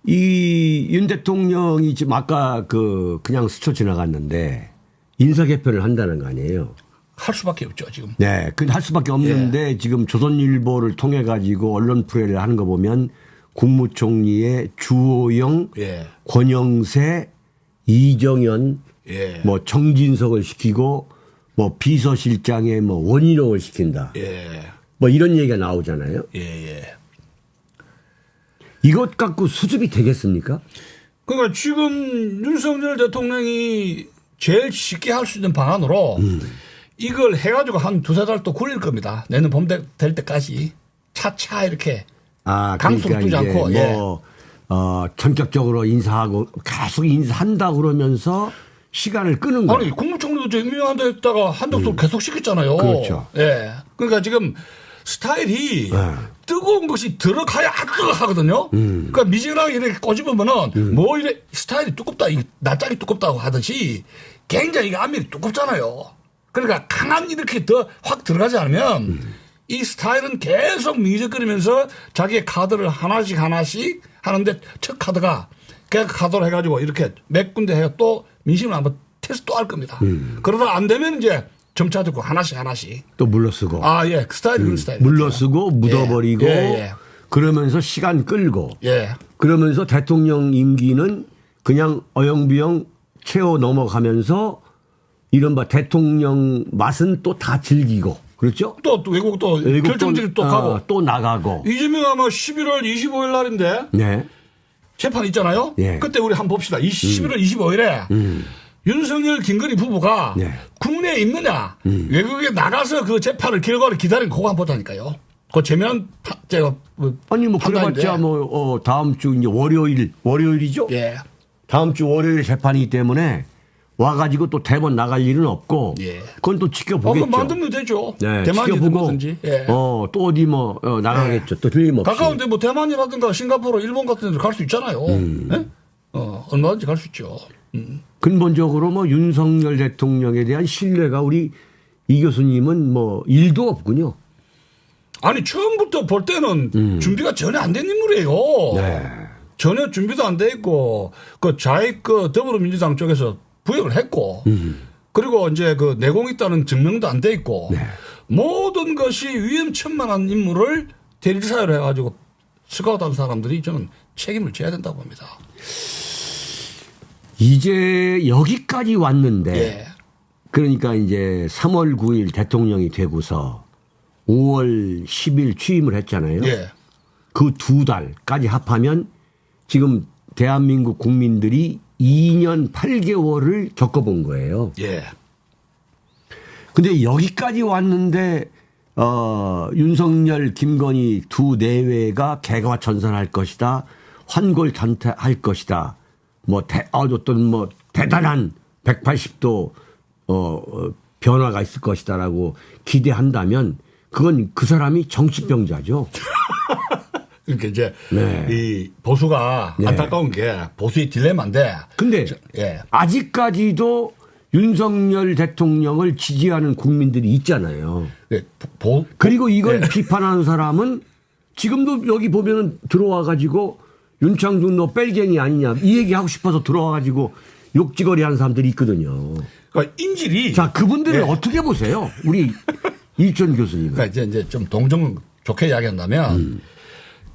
이 윤 대통령이 지금 아까 그냥 스쳐 지나갔는데 인사 개편을 한다는 거 아니에요? 할 수밖에 없죠 지금. 네, 그 할 수밖에 없는데 지금 조선일보를 통해 가지고 언론 프레를 하는 거 보면 국무총리의 주호영, 예. 권영세, 이정현, 예. 뭐 정진석을 시키고 뭐 비서실장에 뭐 원희룡을 시킨다. 예. 뭐 이런 얘기가 나오잖아요. 예. 이것 갖고 수습이 되겠습니까? 그러니까 지금 윤석열 대통령이 제일 쉽게 할 수 있는 방안으로 이걸 해가지고 한 두세 달 또 굴릴 겁니다. 내년 봄 될 때까지 차차 이렇게 강수를 두지 그러니까 않고. 이제 뭐 전격적으로 인사하고 계속 인사한다 그러면서 시간을 끄는 거예요. 아니 국무총리도 저 임명한다 했다가 한덕수 계속 시켰잖아요. 그렇죠. 예. 그러니까 지금 스타일이 뜨거운 것이 들어가야 뜨거하거든요. 그러니까 미지근하게 이렇게 꼬집으면은 뭐 이래 스타일이 두껍다, 낯짝이 두껍다고 하듯이 굉장히 앞면이 두껍잖아요. 그러니까 강한 이렇게 더 확 들어가지 않으면 이 스타일은 계속 미적거리면서 자기의 카드를 하나씩 하는데 첫 카드가 그 카드로 해가지고 이렇게 몇 군데 해가 또 민심을 한번 테스트 또 할 겁니다. 그러다 안 되면 이제 점차 듣고 하나씩 또 물러쓰고. 예. 그 스타일이 그런 스타일. 물러쓰고 묻어버리고 예. 그러면서 시간 끌고 예. 그러면서 대통령 임기는 그냥 어영부영 채워 넘어가면서 이른바 대통령 맛은 또 다 즐기고 그렇죠? 또 외국 또 결정적인 또 가고. 또 나가고. 이재명 아마 11월 25일 날인데 네. 재판 있잖아요. 예. 그때 우리 한번 봅시다. 11월 25일에 윤석열 김건희 부부가 네. 국내에 있느냐 외국에 나가서 그 재판을 결과를 기다리는 그거 한번 보자니까요. 그 재면 제가 아니 뭐 판단인데. 그래봤자 뭐 다음 주 이제 월요일이죠? 예. 다음 주 월요일 재판이기 때문에 와가지고 또 대본 나갈 일은 없고 예. 그건 또 지켜보겠죠. 그럼 만들면 되죠. 네, 대만이든 지켜보고 뭐든지. 예. 또 어디 뭐 나가겠죠. 또 틀림없이. 가까운데 뭐 대만이라든가 싱가포르, 일본 같은 데 갈 수 있잖아요. 예? 얼마든지 갈 수 있죠. 근본적으로 뭐 윤석열 대통령에 대한 신뢰가 우리 이 교수님은 뭐 일도 없군요. 아니 처음부터 볼 때는 준비가 전혀 안 된 인물이에요. 네. 전혀 준비도 안 돼 있고 그 좌익 그 더불어민주당 쪽에서 부역을 했고 그리고 이제 그 내공 있다는 증명도 안 돼 있고 네. 모든 것이 위험천만한 인물을 대리사회로 해가지고 스카우트한 사람들이 저는 책임을 져야 된다고 봅니다. 이제 여기까지 왔는데 예. 그러니까 이제 3월 9일 대통령이 되고서 5월 10일 취임을 했잖아요. 예. 그 두 달까지 합하면 지금 대한민국 국민들이 2년 8개월을 겪어본 거예요. 예. 근데 여기까지 왔는데 윤석열, 김건희 두 내외가 개과천선할 것이다. 환골단태할 것이다. 어떤 뭐 대단한 180도 변화가 있을 것이다라고 기대한다면 그건 그 사람이 정치병자죠. 그러니까 이제 네. 이 보수가 네. 안타까운 게 보수의 딜레마인데. 근데 예. 아직까지도 윤석열 대통령을 지지하는 국민들이 있잖아요. 예. 그리고 이걸 예. 비판하는 사람은 지금도 여기 보면 들어와 가지고 윤창중 너 뺄갱이 아니냐 이 얘기하고 싶어서 들어와 가지고 욕지거리 하는 사람들이 있거든요. 그러니까 인질이. 자, 그분들을 예. 어떻게 보세요? 우리 이천 교수님은. 그러니까 이제 좀 동정 좋게 이야기한다면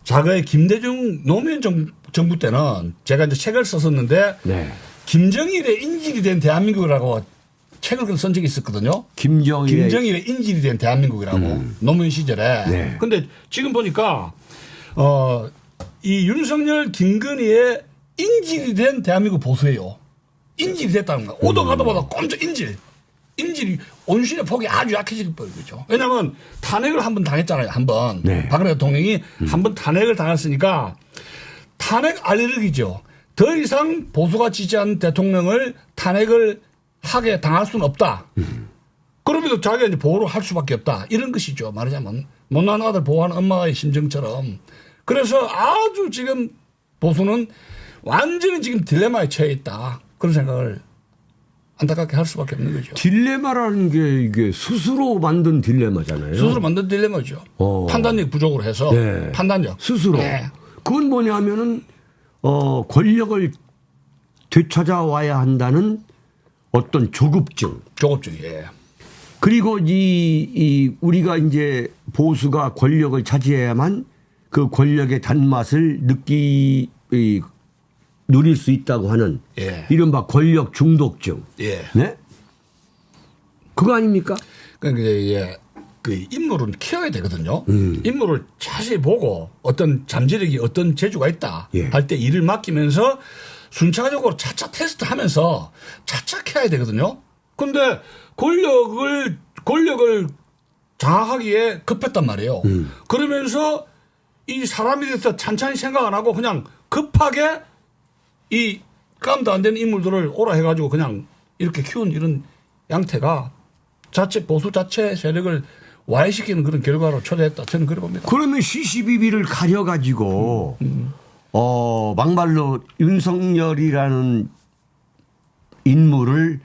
과거에 김대중 노무현 정부 때는 제가 이제 책을 썼었는데 네. 김정일의 인질이 된 대한민국이라고 책을 쓴 적이 있었거든요. 김정일의 김정일의 인질이 된 대한민국이라고 노무현 시절에. 네. 근데 지금 보니까 이 윤석열 김건희의 인질이 된 대한민국 보수예요. 인질이 됐다는 거야. 오도 가도 보다 꼼짝 인질이 온실의 폭이 아주 약해질 거죠. 왜냐하면 탄핵을 한 번 당했잖아요. 한 번. 네. 박근혜 대통령이 한 번 탄핵을 당했으니까 탄핵 알레르기죠. 더 이상 보수가 지지한 대통령을 탄핵을 하게 당할 수는 없다. 그러면서 자기가 이제 보호를 할 수밖에 없다. 이런 것이죠. 말하자면 못난 아들 보호하는 엄마의 심정처럼. 그래서 아주 지금 보수는 완전히 지금 딜레마에 처해 있다. 그런 생각을 안타깝게 할 수밖에 없는 거죠. 딜레마라는 게 이게 스스로 만든 딜레마잖아요. 스스로 만든 딜레마죠. 판단력 부족으로 해서 네. 판단력. 스스로. 네. 그건 뭐냐면은 권력을 되찾아와야 한다는 어떤 조급증. 조급증이에요. 그리고 이 우리가 이제 보수가 권력을 차지해야만 그 권력의 단맛을 누릴 수 있다고 하는 예. 이른바 권력 중독증. 예. 네? 그거 아닙니까? 그러니까 이제 그 인물은 키워야 되거든요. 인물을 자세히 보고 어떤 잠재력이 어떤 재주가 있다 예. 할 때 일을 맡기면서 순차적으로 차차 테스트하면서 차차 키워야 되거든요. 그런데 권력을 장악하기에 급했단 말이에요. 그러면서 이 사람에 대해서 찬찬히 생각 안 하고 그냥 급하게 이 깜도 안 되는 인물들을 오라 해가지고 그냥 이렇게 키운 이런 양태가 보수 자체 세력을 와해시키는 그런 결과로 초래했다. 저는 그래 봅니다. 그러면 시시비비를 가려가지고 막말로 윤석열이라는 인물을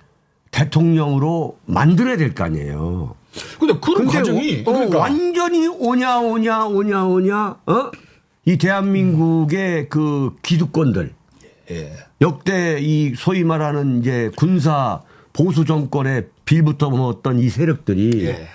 대통령으로 만들어야 될 거 아니에요. 근데 그런 과정이 그러니까 완전히 오냐 이 대한민국의 그 기득권들 예. 역대 이 소위 말하는 이제 군사 보수 정권에 빌붙어 먹었던 이 세력들이 예.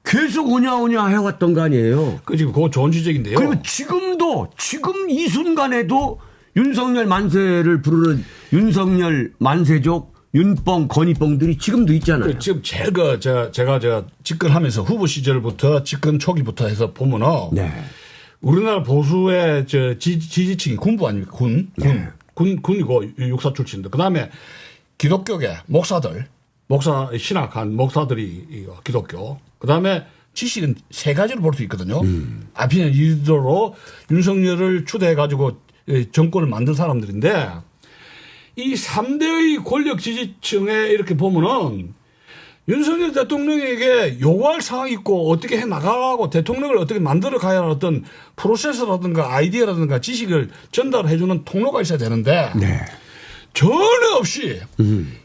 계속 오냐 해왔던 거 아니에요. 그 지금 그거 좋은 지적인데요. 그리고 지금 이 순간에도 윤석열 만세를 부르는 윤석열 만세족 윤뻥 건희뻥들이 지금도 있잖아요. 지금 제가 집권하면서 후보 시절부터 집권 초기부터 해서 보면은 네. 우리나라 보수의 지지층이 군부 아닙니까? 군이고 육사 출신들. 그 다음에 기독교계 목사 신학한 목사들이 기독교. 그 다음에 지식은 세 가지로 볼 수 있거든요. 아피는 리더로 윤석열을 추대해가지고 정권을 만든 사람들인데 이 3대의 권력 지지층에 이렇게 보면은 윤석열 대통령에게 요구할 사항이 있고 어떻게 해 나가고 대통령을 어떻게 만들어 가야 하는 어떤 프로세스라든가 아이디어라든가 지식을 전달해 주는 통로가 있어야 되는데 네. 전혀 없이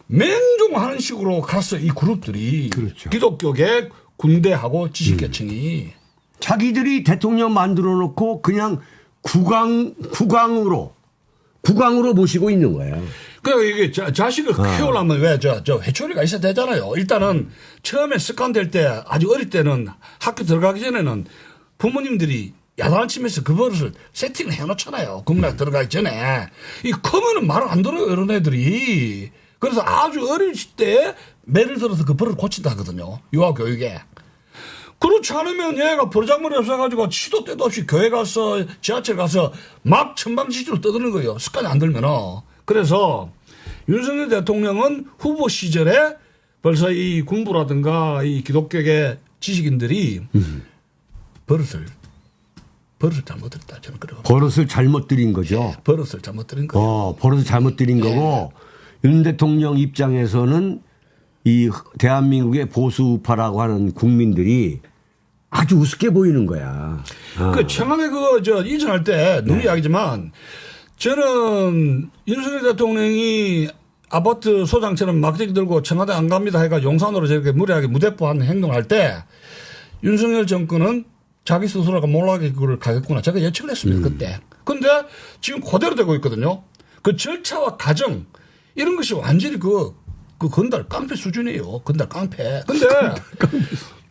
맹종하는 식으로 갔어 이 그룹들이. 그렇죠. 기독교계 군대하고 지식계층이 자기들이 대통령 만들어 놓고 그냥 국왕으로 모시고 있는 거예요. 그러니까 이게 자식을 키우려면 왜 저 회초리가 있어야 되잖아요. 일단은 처음에 습관될 때 아주 어릴 때는 학교 들어가기 전에는 부모님들이 야단을 치면서 그 버릇을 세팅을 해놓잖아요. 국민학교 들어가기 전에. 이 크면은 말을 안 들어요. 이런 애들이. 그래서 아주 어릴 때 매를 들어서 그 버릇을 고친다 하거든요. 유아교육에. 그렇지 않으면 얘가 버르장머리 없어가지고 시도 때도 없이 교회 가서 지하철 가서 막 천방지축으로 떠드는 거예요. 습관이 안 들면은. 그래서 윤석열 대통령은 후보 시절에 벌써 이 군부라든가 이 기독교계 지식인들이 버릇을 잘못 들였다. 저는 그래요. 버릇을 잘못 들인 거죠. 버릇을 잘못 들인 거예요. 버릇을 잘못 들인 거고 윤 대통령 입장에서는 이 대한민국의 보수파라고 하는 국민들이 아주 우습게 보이는 거야. 그 청와대 이전할 때 누누이 이야기지만 저는 윤석열 대통령이 아파트 소장처럼 막대기 들고 청와대 안 갑니다 해가 용산으로 저렇게 무례하게 무대포하는 행동을 할 때 윤석열 정권은 자기 스스로가 몰락하게 그걸 가겠구나. 제가 예측을 했습니다. 그때. 근데 지금 그대로 되고 있거든요. 그 절차와 과정 이런 것이 완전히 그 건달 깡패 수준이에요. 건달 깡패. 근데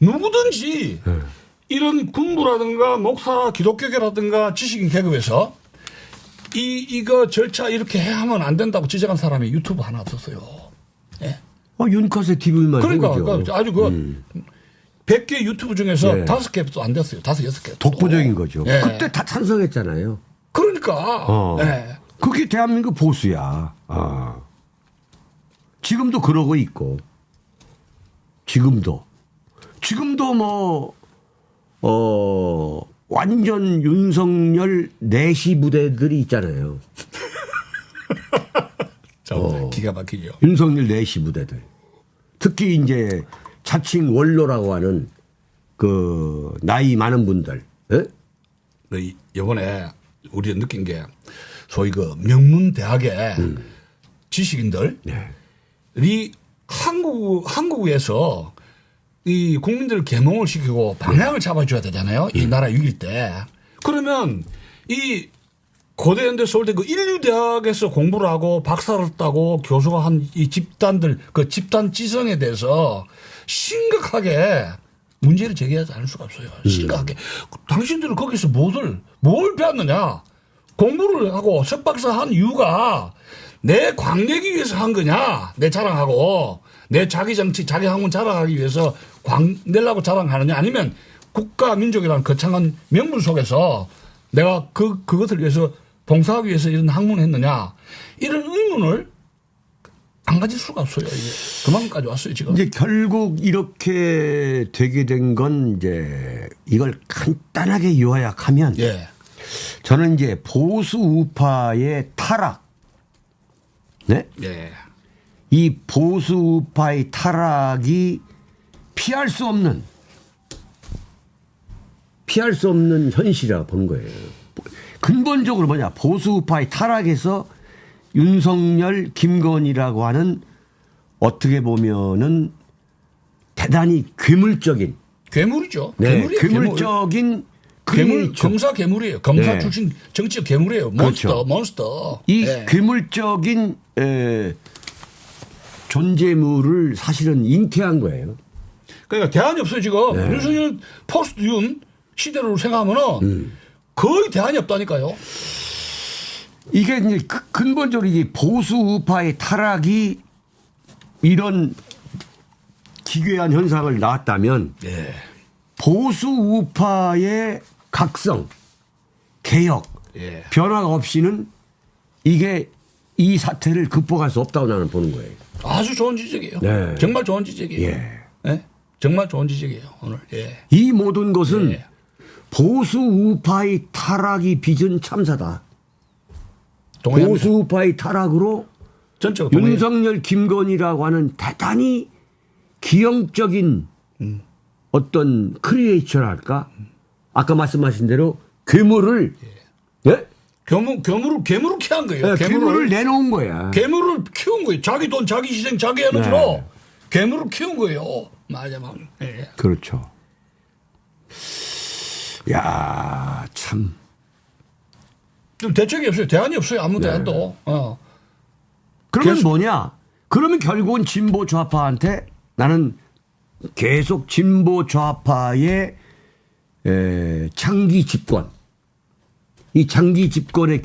누구든지 이런 군부라든가 목사 기독교계라든가 지식인 계급에서 이거 절차 이렇게 해야 하면 안 된다고 지적한 사람이 유튜브 하나 없었어요. 예. 윤컷의 TV만 그러니까, 해보죠. 그러니까 아주 그 100개 유튜브 중에서 예. 5개도 안 됐어요. 5, 6개. 독보적인 거죠. 예. 그때 다 찬성했잖아요. 그러니까. 예. 그게 대한민국 보수야. 지금도 그러고 있고. 지금도 뭐, 완전 윤석열 내시 부대들이 있잖아요. 기가 막히죠. 윤석열 내시 부대들. 특히 이제 자칭 원로라고 하는 그 나이 많은 분들. 예? 이번에 우리가 느낀 게 소위 그 명문 대학의 지식인들이 한국에서 이 국민들을 계몽을 시키고 방향을 잡아줘야 되잖아요. 이 나라 위기일 때. 그러면 이 고대 현대 서울대 그 인류대학에서 공부를 하고 박사를 따고 교수가 한 이 집단들 그 집단 지성에 대해서 심각하게 문제를 제기하지 않을 수가 없어요. 심각하게. 당신들은 거기서 뭘 배웠느냐. 공부를 하고 석박사 한 이유가 내 광내기 위해서 한 거냐. 내 자랑하고 내 자기 정치 자기 학문 자랑하기 위해서 광내려고 자랑하느냐. 아니면 국가 민족이라는 거창한 명분 속에서 내가 그것을 위해서 봉사하기 위해서 이런 학문을 했느냐. 이런 의문을 안 가질 수가 없어요. 이게 그만까지 왔어요 지금. 이제 결국 이렇게 되게 된 건 이제 이걸 간단하게 요약하면 예. 저는 이제 보수 우파의 타락, 네? 예. 이 보수 우파의 타락이 피할 수 없는 현실이라고 보는 거예요. 근본적으로 뭐냐, 보수 우파의 타락에서 윤석열, 김건희라고 하는 어떻게 보면은 대단히 괴물적인, 괴물이죠. 네, 괴물이에요. 괴물적인 괴물, 검사 괴물이에요. 검사 네. 출신 정치적 괴물이에요. 그렇죠. 몬스터. 이 네. 괴물적인 존재물을 사실은 잉태한 거예요. 그러니까 대안이 없어요 지금. 네. 윤석열 포스트 윤 시대로 생각하면은 거의 대안이 없다니까요. 이게 이제 근본적으로 이 보수 우파의 타락이 이런 기괴한 현상을 낳았다면 예. 보수 우파의 각성, 개혁, 예. 변화가 없이는 이게 이 사태를 극복할 수 없다고 나는 보는 거예요. 아주 좋은 지적이에요. 네. 정말 좋은 지적이에요. 예. 예? 정말 좋은 지적이에요 오늘. 예. 이 모든 것은 예. 보수 우파의 타락이 빚은 참사다. 동의합니다. 보수 우파의 타락으로 전적으로 동의해요. 윤석열, 김건희라고 하는 대단히 기형적인 어떤 크리에이처랄까? 아까 말씀하신 대로 괴물을 예? 괴물을 키운 거예요. 네, 괴물을 내놓은 거야. 괴물을 키운 거예요. 자기 돈, 자기 희생, 자기 에너지로 네. 괴물을 키운 거예요. 맞아요. 예. 그렇죠. 야, 참. 좀 대책이 없어요. 대안이 없어요. 아무 네. 대안도. 그러면 계속- 뭐냐? 그러면 결국은 진보 좌파한테 나는 계속 진보 좌파의 장기 집권, 이 장기 집권의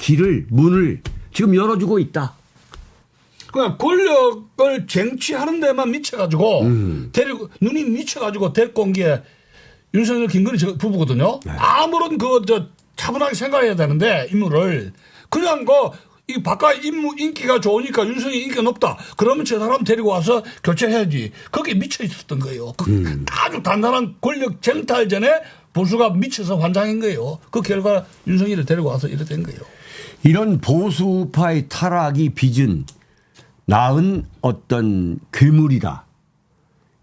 문을 지금 열어주고 있다. 그냥 권력을 쟁취하는 데만 미쳐가지고 데리고 눈이 미쳐가지고 데리고 온 게 윤석열 김건희 부부거든요. 네. 아무런 차분하게 생각해야 되는데 인물을 그냥 이 바깥 인기가 좋으니까 윤석열이 인기가 높다. 그러면 저 사람 데리고 와서 교체해야지. 거기에 미쳐 있었던 거예요. 아주 단단한 권력 쟁탈전에 보수가 미쳐서 환장한 거예요. 그 결과 윤석열을 데리고 와서 이렇게 된 거예요. 이런 보수파의 타락이 빚은 낳은 어떤 괴물이다.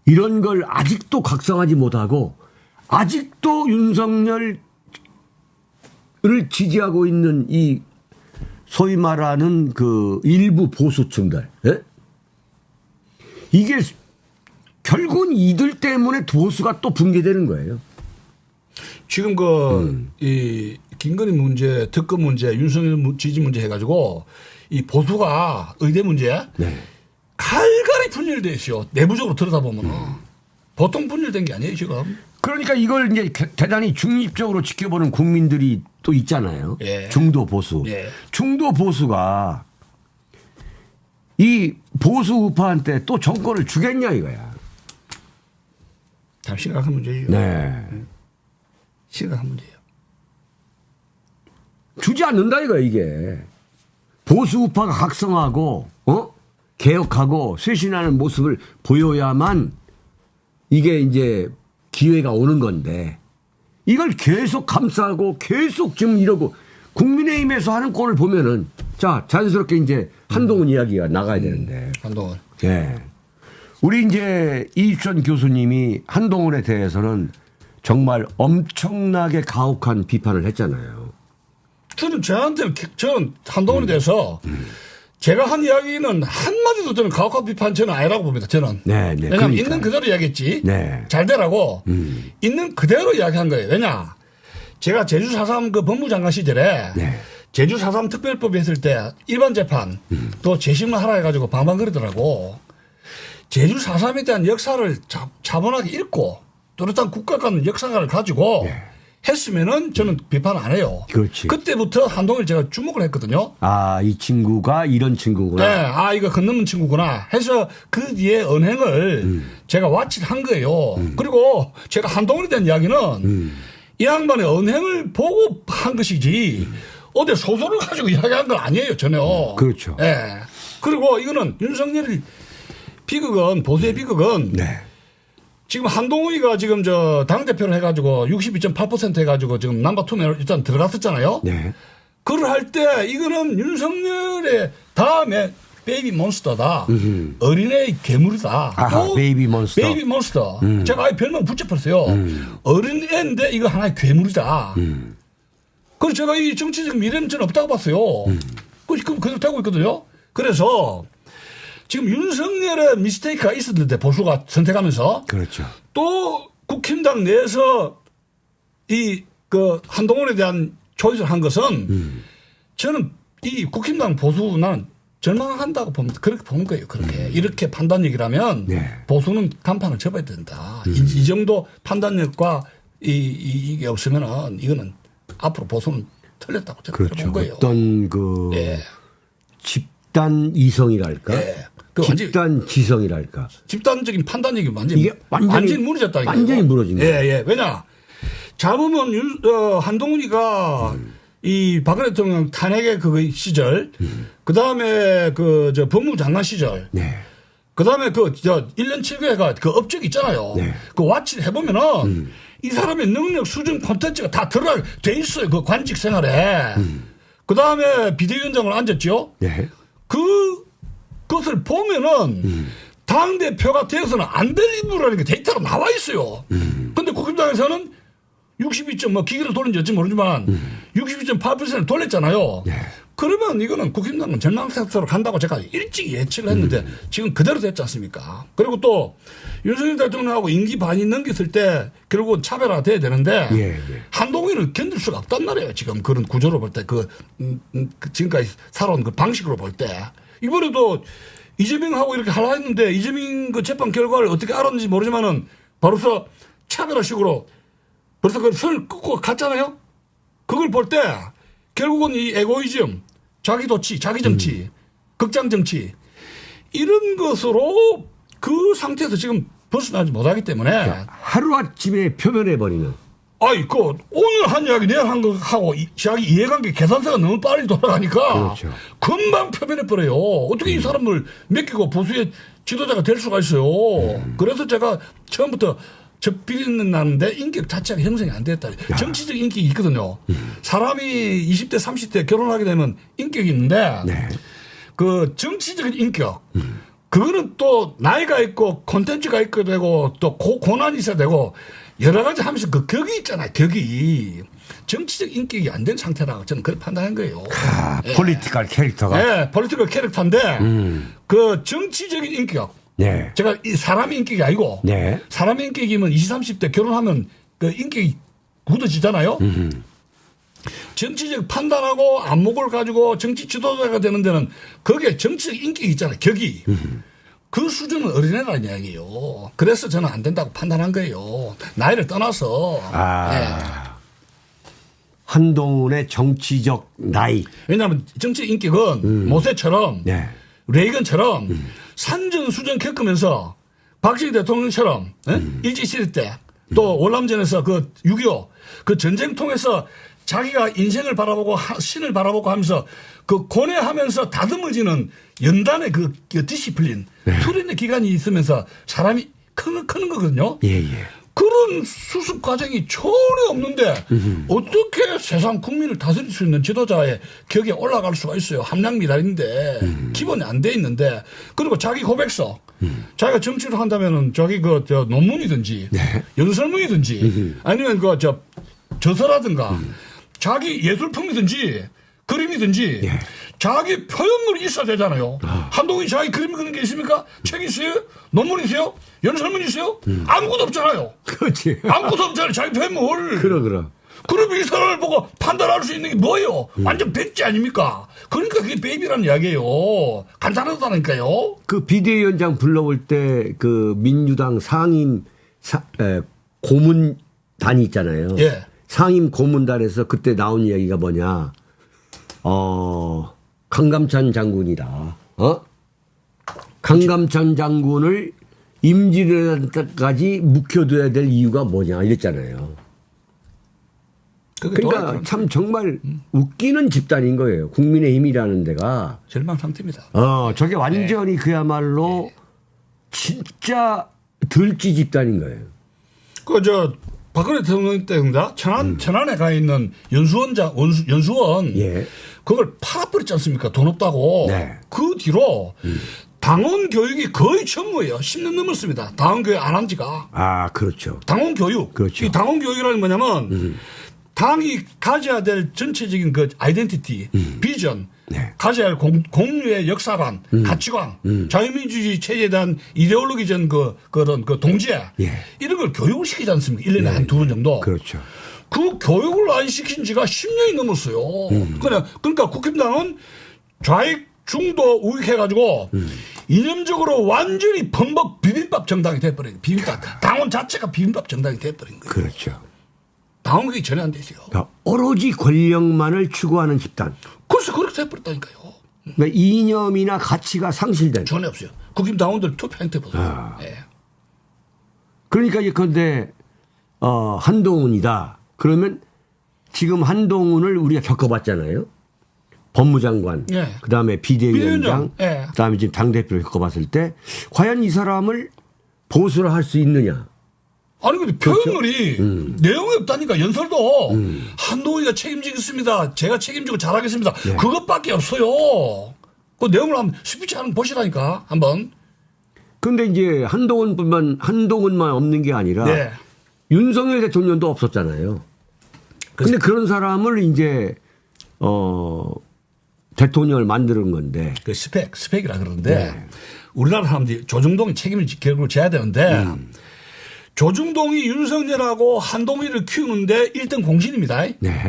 이런 걸 아직도 각성하지 못하고 아직도 윤석열을 지지하고 있는 이 소위 말하는 그 일부 보수층들. 예? 이게 결국은 이들 때문에 보수가 또 붕괴되는 거예요. 지금 이 김건희 문제, 특검 문제, 윤석열 지지 문제 해가지고 이 보수가 의대 문제 네. 갈갈이 분열돼 있어요. 내부적으로 들여다보면 보통 분열된 게 아니에요 지금. 그러니까 이걸 이제 대단히 중립적으로 지켜보는 국민들이 또 있잖아요. 예. 중도 보수. 예. 중도 보수가 이 보수 우파한테 또 정권을 주겠냐 이거야. 참 심각한 문제죠. 네. 심각한 문제예요. 주지 않는다 이거야 이게. 보수 우파가 각성하고 개혁하고 쇄신하는 모습을 보여야만 이게 이제 기회가 오는 건데 이걸 계속 감싸고 계속 지금 이러고 국민의힘에서 하는 꼴을 보면은 자 자연스럽게 이제 한동훈 이야기가 나가야 되는데 한동훈. 예. 우리 이제 이익선 교수님이 한동훈에 대해서는 정말 엄청나게 가혹한 비판을 했잖아요. 저는 한동훈에 대해서 제가 한 이야기는 한마디도 저는 가혹한 비판 저는 아니라고 봅니다. 저는. 네, 네. 왜냐하면 그러니까요. 있는 그대로 이야기했지. 네. 잘 되라고 있는 그대로 이야기한 거예요. 왜냐. 제가 제주 4.3 그 법무장관 시절에 네. 제주 4.3 특별법이 했을 때 일반 재판 또 재심을 하라 해가지고 방방거리더라고. 제주 4.3에 대한 역사를 차분하게 읽고 뚜렷한 국가 간 역사관을 가지고 네. 했으면은 저는 비판 안 해요. 그렇지. 그때부터 한동훈을 제가 주목을 했거든요. 아, 이 친구가 이런 친구구나. 네. 아, 이거 건너는 친구구나 해서 그 뒤에 언행을 제가 와치한 거예요. 그리고 제가 한동훈에 대한 이야기는 이 양반의 언행을 보고 한 것이지 어디 소설을 가지고 이야기한 건 아니에요. 전혀. 그렇죠. 네. 그리고 이거는 윤석열 비극은 보수의 비극은 네. 지금 한동훈이가 지금 저 당대표를 해가지고 62.8% 해가지고 지금 넘버2에 일단 들어갔었잖아요. 네. 그걸 할 때 이거는 윤석열의 다음에 베이비 몬스터다. 어린애의 괴물이다. 아하, 또 베이비 몬스터. 베이비 몬스터. 제가 아예 별명 붙여버렸어요. 어린애인데 이거 하나의 괴물이다. 그래서 제가 이 정치적 미래는 저는 없다고 봤어요. 그대로 되고 있거든요. 그래서 지금 윤석열의 미스테이크가 있었는데 보수가 선택하면서 그렇죠. 또 국힘당 내에서 이 그 한동훈에 대한 초이스를 한 것은 저는 이 국힘당 보수 나는 절망한다고 봅니다. 그렇게 보는 거예요. 그렇게 이렇게 판단력이라면 네. 보수는 간판을 접어야 된다. 이 정도 판단력과 이게 없으면은 이거는 앞으로 보수는 틀렸다고 저는 그렇죠. 본 거예요. 어떤 그 예. 집단 이성이랄까? 예. 그 완전히 집단 지성이랄까? 집단적인 판단력이 완전히 이게 완전히 무너졌다니까요. 완전히 무너진 거예요. 예, 예. 왜냐 잡으면 한동훈이가 이 박근혜 대통령 탄핵의 그 시절, 그 다음에 그 저 법무장관 시절, 네. 그 다음에 그 저 1년 7개월가 그 업적 있잖아요. 네. 그 와치를 해보면은 이 사람의 능력 수준 콘텐츠가 다 들어가 돼 있어요. 그 관직 생활에. 그 다음에 비대위원장을 앉았죠. 네. 그것을 보면은 당대표가 되어서는 안 될 인물이라는 게 데이터로 나와 있어요. 근데 국힘당에서는 62점 뭐 기계를 돌린지 어찌 모르지만 62.8%를 돌렸잖아요. 네. 그러면 이거는 국힘당은 절망상태로 간다고 제가 일찍 예측을 했는데 지금 그대로 됐지 않습니까? 그리고 또 윤석열 대통령하고 임기 반이 넘겼을 때 결국은 차별화가 돼야 되는데 예, 예. 한동훈은 견딜 수가 없단 말이에요. 지금 그런 구조로 볼 때 그 지금까지 살아온 그 방식으로 볼 때 이번에도 이재명하고 이렇게 하려 했는데 이재명 그 재판 결과를 어떻게 알았는지 모르지만은 바로서 차별화식으로 벌써 그 선을 끊고 갔잖아요. 그걸 볼 때 결국은 이 에고이즘, 자기 도취, 자기 정치, 극장 정치 이런 것으로 그 상태에서 지금 벗어나지 못하기 때문에 하루아침에 표면해버리는. 아이 그 오늘 한 이야기 내일 한 거 하고 자기 이해관계 계산서가 너무 빨리 돌아가니까 그렇죠. 금방 표면해 버려요. 어떻게 이 사람을 맡기고 보수의 지도자가 될 수가 있어요. 그래서 제가 처음부터 적비리는 나는데 인격 자체가 형성이 안 됐다. 정치적 인격이 있거든요. 사람이 20대 30대 결혼하게 되면 인격이 있는데 네. 그 정치적인 인격 그거는 또 나이가 있고 콘텐츠가 있고 되고 또 고난이 있어야 되고 여러 가지 하면서 그 격이 있잖아요. 격이 정치적 인격이 안 된 상태라고 저는 그렇게 판단한 거예요. 폴리티컬 캐릭터가. 네, 폴리티컬 캐릭터인데 그 정치적인 인격 네. 제가 이 사람의 인격이 아니고 네. 사람의 인격이면 20, 30대 결혼하면 그 인격이 굳어지잖아요. 정치적 판단하고 안목을 가지고 정치 지도자가 되는 데는 거기에 정치적 인격이 있잖아요. 격이. 그 수준은 어린애라는 이야기예요. 그래서 저는 안 된다고 판단한 거예요. 나이를 떠나서. 네. 한동훈의 정치적 나이. 왜냐하면 정치 인격은 모세처럼 네. 레이건처럼 산전수전 겪으면서 박정희 대통령처럼 일제시대 때 또 월남전에서 그 6.25 그 전쟁 통해서 자기가 인생을 바라보고 신을 바라보고 하면서 그 고뇌하면서 다듬어지는 연단의 그 디시플린 수련의 기간이 있으면서 사람이 크는 거거든요. 예. 그런 수습 과정이 전혀 없는데 어떻게 세상 국민을 다스릴 수 있는 지도자의 격에 올라갈 수가 있어요. 함량미달인데 기본이 안 돼 있는데 그리고 자기 고백서 자기가 정치를 한다면은 자기 저 논문이든지 연설문이든지 아니면 저서라든가 자기 예술품이든지 그림이든지 자기 표현물이 있어야 되잖아요. 한동훈이 자기 그림 그리는 게 있습니까? 책 있어요? 논문 있어요? 연설문 있어요? 아무것도 없잖아요. 그렇지. 아무것도 없잖아요. 자기 표현물. 그럼. 그럼 이 사람을 보고 판단할 수 있는 게 뭐예요? 완전 백지 아닙니까? 그러니까 그게 베이비라는 이야기예요. 간단하다니까요. 그 비대위원장 불러올 때 그 민주당 상임 고문단이 있잖아요. 예. 상임 고문단에서 그때 나온 이야기가 뭐냐. 강감찬 장군이다. 강감찬 장군을 임진왜란까지 묵혀둬야 될 이유가 뭐냐 이랬잖아요. 그러니까 참 정말 웃기는 집단인 거예요. 국민의힘이라는 데가. 절망 상태입니다. 저게 완전히 그야말로 진짜 들쥐 집단인 거예요. 박근혜 대통령 때인가 천안에 가 있는 연수원 그걸 팔아버렸지 않습니까? 돈 없다고. 네. 그 뒤로 당원 교육이 거의 전무예요. 10년 넘었습니다. 당원 교육 안 한 지가. 그렇죠. 당원 교육. 그렇죠. 이 당원 교육이라는 뭐냐면 당이 가져야 될 전체적인 그 아이덴티티, 비전, 가져야 할 공유의 역사관, 가치관, 자유민주주의 체제에 대한 이데올로기전 그런 동지애 이런 걸 교육을 시키지 않습니까? 1년에 한 2번 정도. 그렇죠. 그 교육을 안 시킨 지가 10년이 넘었어요. 그러니까 국힘당은 좌익 중도 우익해가지고 이념적으로 완전히 범벅 비빔밥 정당이 돼버린 비빔밥 당원 자체가 비빔밥 정당이 돼버린 거예요. 그렇죠. 당원국이 전혀 안 되세요. 그러니까 오로지 권력만을 추구하는 집단. 그래서 그렇게 돼버렸다니까요. 그러니까 이념이나 가치가 상실된. 전혀 없어요. 국힘 당원들 투표 행태 보세요. 그러니까 예컨대 한동훈이다. 그러면 지금 한동훈을 우리가 겪어봤잖아요. 법무장관, 그다음에 비대위원장, 그다음에 지금 당대표를 겪어봤을 때 과연 이 사람을 보수를 할 수 있느냐. 아니 근데 표현물이 내용이 없다니까. 연설도 한동훈이가 책임지겠습니다. 제가 책임지고 잘하겠습니다. 그것밖에 없어요. 그 내용을 한번 스피치 하는 거 보시라니까 한번. 그런데 이제 한동훈만 없는 게 아니라 윤석열 대통령도 없었잖아요. 근데 그런 사람을 이제 대통령을 만드는 건데. 그 스펙이라 그러는데 우리나라 사람들이 조중동이 책임을 결국을 져야 되는데 조중동이 윤석열하고 한동훈을 키우는데 1등 공신입니다.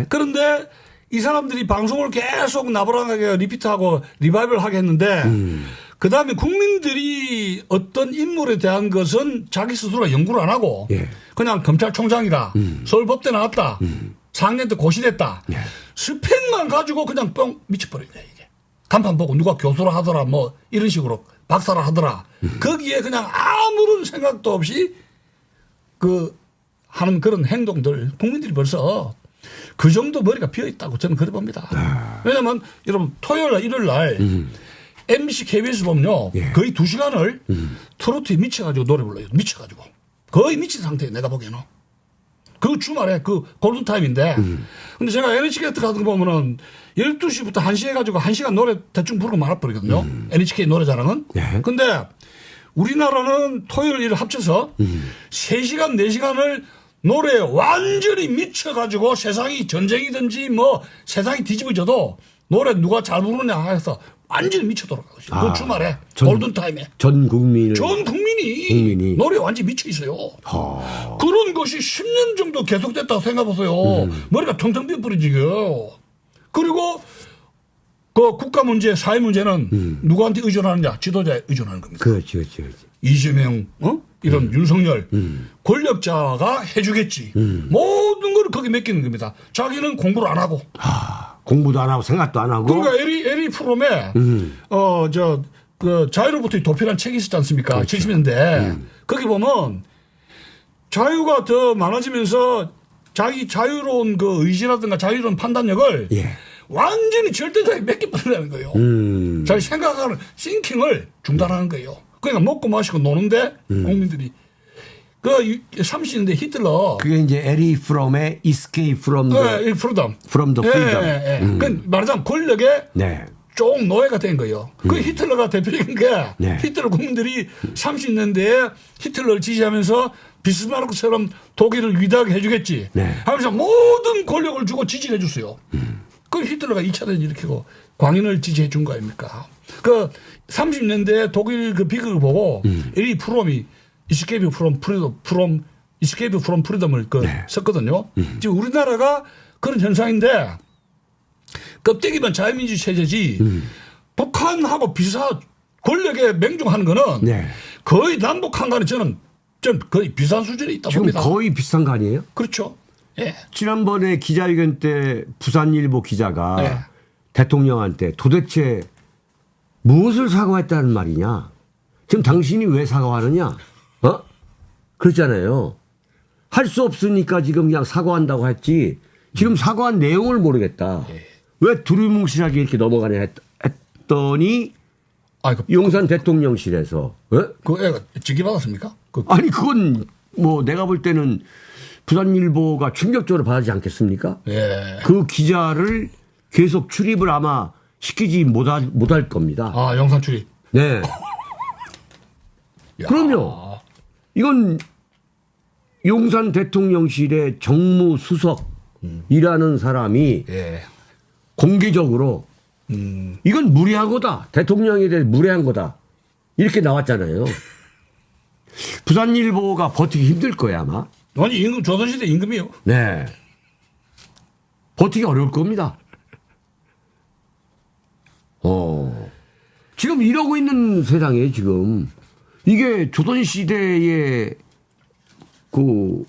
그런데 이 사람들이 방송을 계속 나부랑하게 리피트하고 리바이벌 하게 했는데 그다음에 국민들이 어떤 인물에 대한 것은 자기 스스로 연구를 안 하고 그냥 검찰총장이다. 서울법대 나왔다. 4학년 때 고시됐다. 스펙만 가지고 그냥 뻥 미쳐버린 거야 이게. 간판 보고 누가 교수라 하더라 뭐 이런 식으로 박사라 하더라. 거기에 그냥 아무런 생각도 없이 하는 그런 행동들 국민들이 벌써 그 정도 머리가 비어 있다고 저는 그래 봅니다. 왜냐면 여러분 토요일 날 일요일 날 MBC KBS 보면요 거의 2시간을 트로트에 미쳐가지고 노래 불러요. 미쳐가지고 거의 미친 상태예요. 내가 보기에는. 그 주말에 그 골든타임인데 근데 제가 NHK 같은 거 보면은 12시부터 1시 해가지고 1시간 노래 대충 부르고 말아버리거든요. NHK 노래자랑은. 근데 우리나라는 토요일 일 합쳐서 3시간 4시간을 노래에 완전히 미쳐가지고 세상이 전쟁이든지 뭐 세상이 뒤집어져도 노래 누가 잘 부르느냐 해서 완전히 미쳐 돌아가고 있어요. 그 주말에 골든타임에. 전 국민이 노래에 완전히 미쳐 있어요. 그런 것이 10년 정도 계속됐다고 생각해보세요. 머리가 텅텅 비어버리지요. 그리고 그 국가 문제, 사회 문제는 누구한테 의존하느냐? 지도자에 의존하는 겁니다. 그렇지. 이재명, 이런 윤석열, 권력자가 해주겠지. 모든 걸 거기 맡기는 겁니다. 자기는 공부를 안 하고. 공부도 안 하고 생각도 안 하고. 그러니까 LA 프롬에, 그 자유로부터의 도피라는 책이 있었지 않습니까? 그렇죠. 70년대. 거기 보면 자유가 더 많아지면서 자기 자유로운 그 의지라든가 자유로운 판단력을 예. 완전히 절대적으로 뺏겨버리라는 거예요. 자기 생각하는 싱킹을 중단하는 거예요. 그러니까 먹고 마시고 노는데 국민들이 그 30년대 히틀러 그게 이제 에리 프롬의 Escape from the, 프리덤. from the freedom. 그 말하자면 권력의 네. 쪽 노예가 된 거예요. 그 히틀러가 대표적인 게 네. 히틀러 국민들이 30년대에 히틀러를 지지하면서 비스마르크처럼 독일을 위대하게 해주겠지 네. 하면서 모든 권력을 주고 지지해 줬어요. 그 히틀러가 2차 대전 일으키고 광인을 지지해 준 거 아닙니까? 그 30년대 독일 그 비극을 보고 이 프롬이 Escape from Freedom, Escape from Freedom을 그 네. 썼거든요. 지금 우리나라가 그런 현상인데 껍데기만 자유민주 체제지 북한하고 비슷한 권력에 맹종하는 거는 네. 거의 남북 한간에 저는 거의 비슷한 수준에 있다 지금 봅니다. 거의 비슷한 거 아니에요? 그렇죠. 예. 지난번에 기자회견 때 부산일보 기자가 네. 대통령한테 도대체 무엇을 사과했다는 말이냐? 지금 당신이 왜 사과하느냐? 어? 그랬잖아요. 할 수 없으니까 지금 그냥 사과한다고 했지. 지금 사과한 내용을 모르겠다. 왜 두루뭉실하게 이렇게 넘어가냐 했더니 아, 그 용산 대통령실에서 애가 직위 받았습니까? 아니 그건 뭐 내가 볼 때는 부산일보가 충격적으로 받지 않겠습니까? 예. 그 기자를 계속 출입을 아마 시키지 못할 겁니다. 아, 영상 출입. 네. 야. 그럼요. 이건 용산 대통령실의 정무수석이라는 사람이 예. 공개적으로 이건 무례한 거다. 대통령에 대해 무례한 거다. 이렇게 나왔잖아요. 부산일보가 버티기 힘들 거야 아마. 아니 임금 조선시대 임금이요. 네. 버티기 어려울 겁니다. 지금 이러고 있는 세상에 지금 이게 조선시대의 그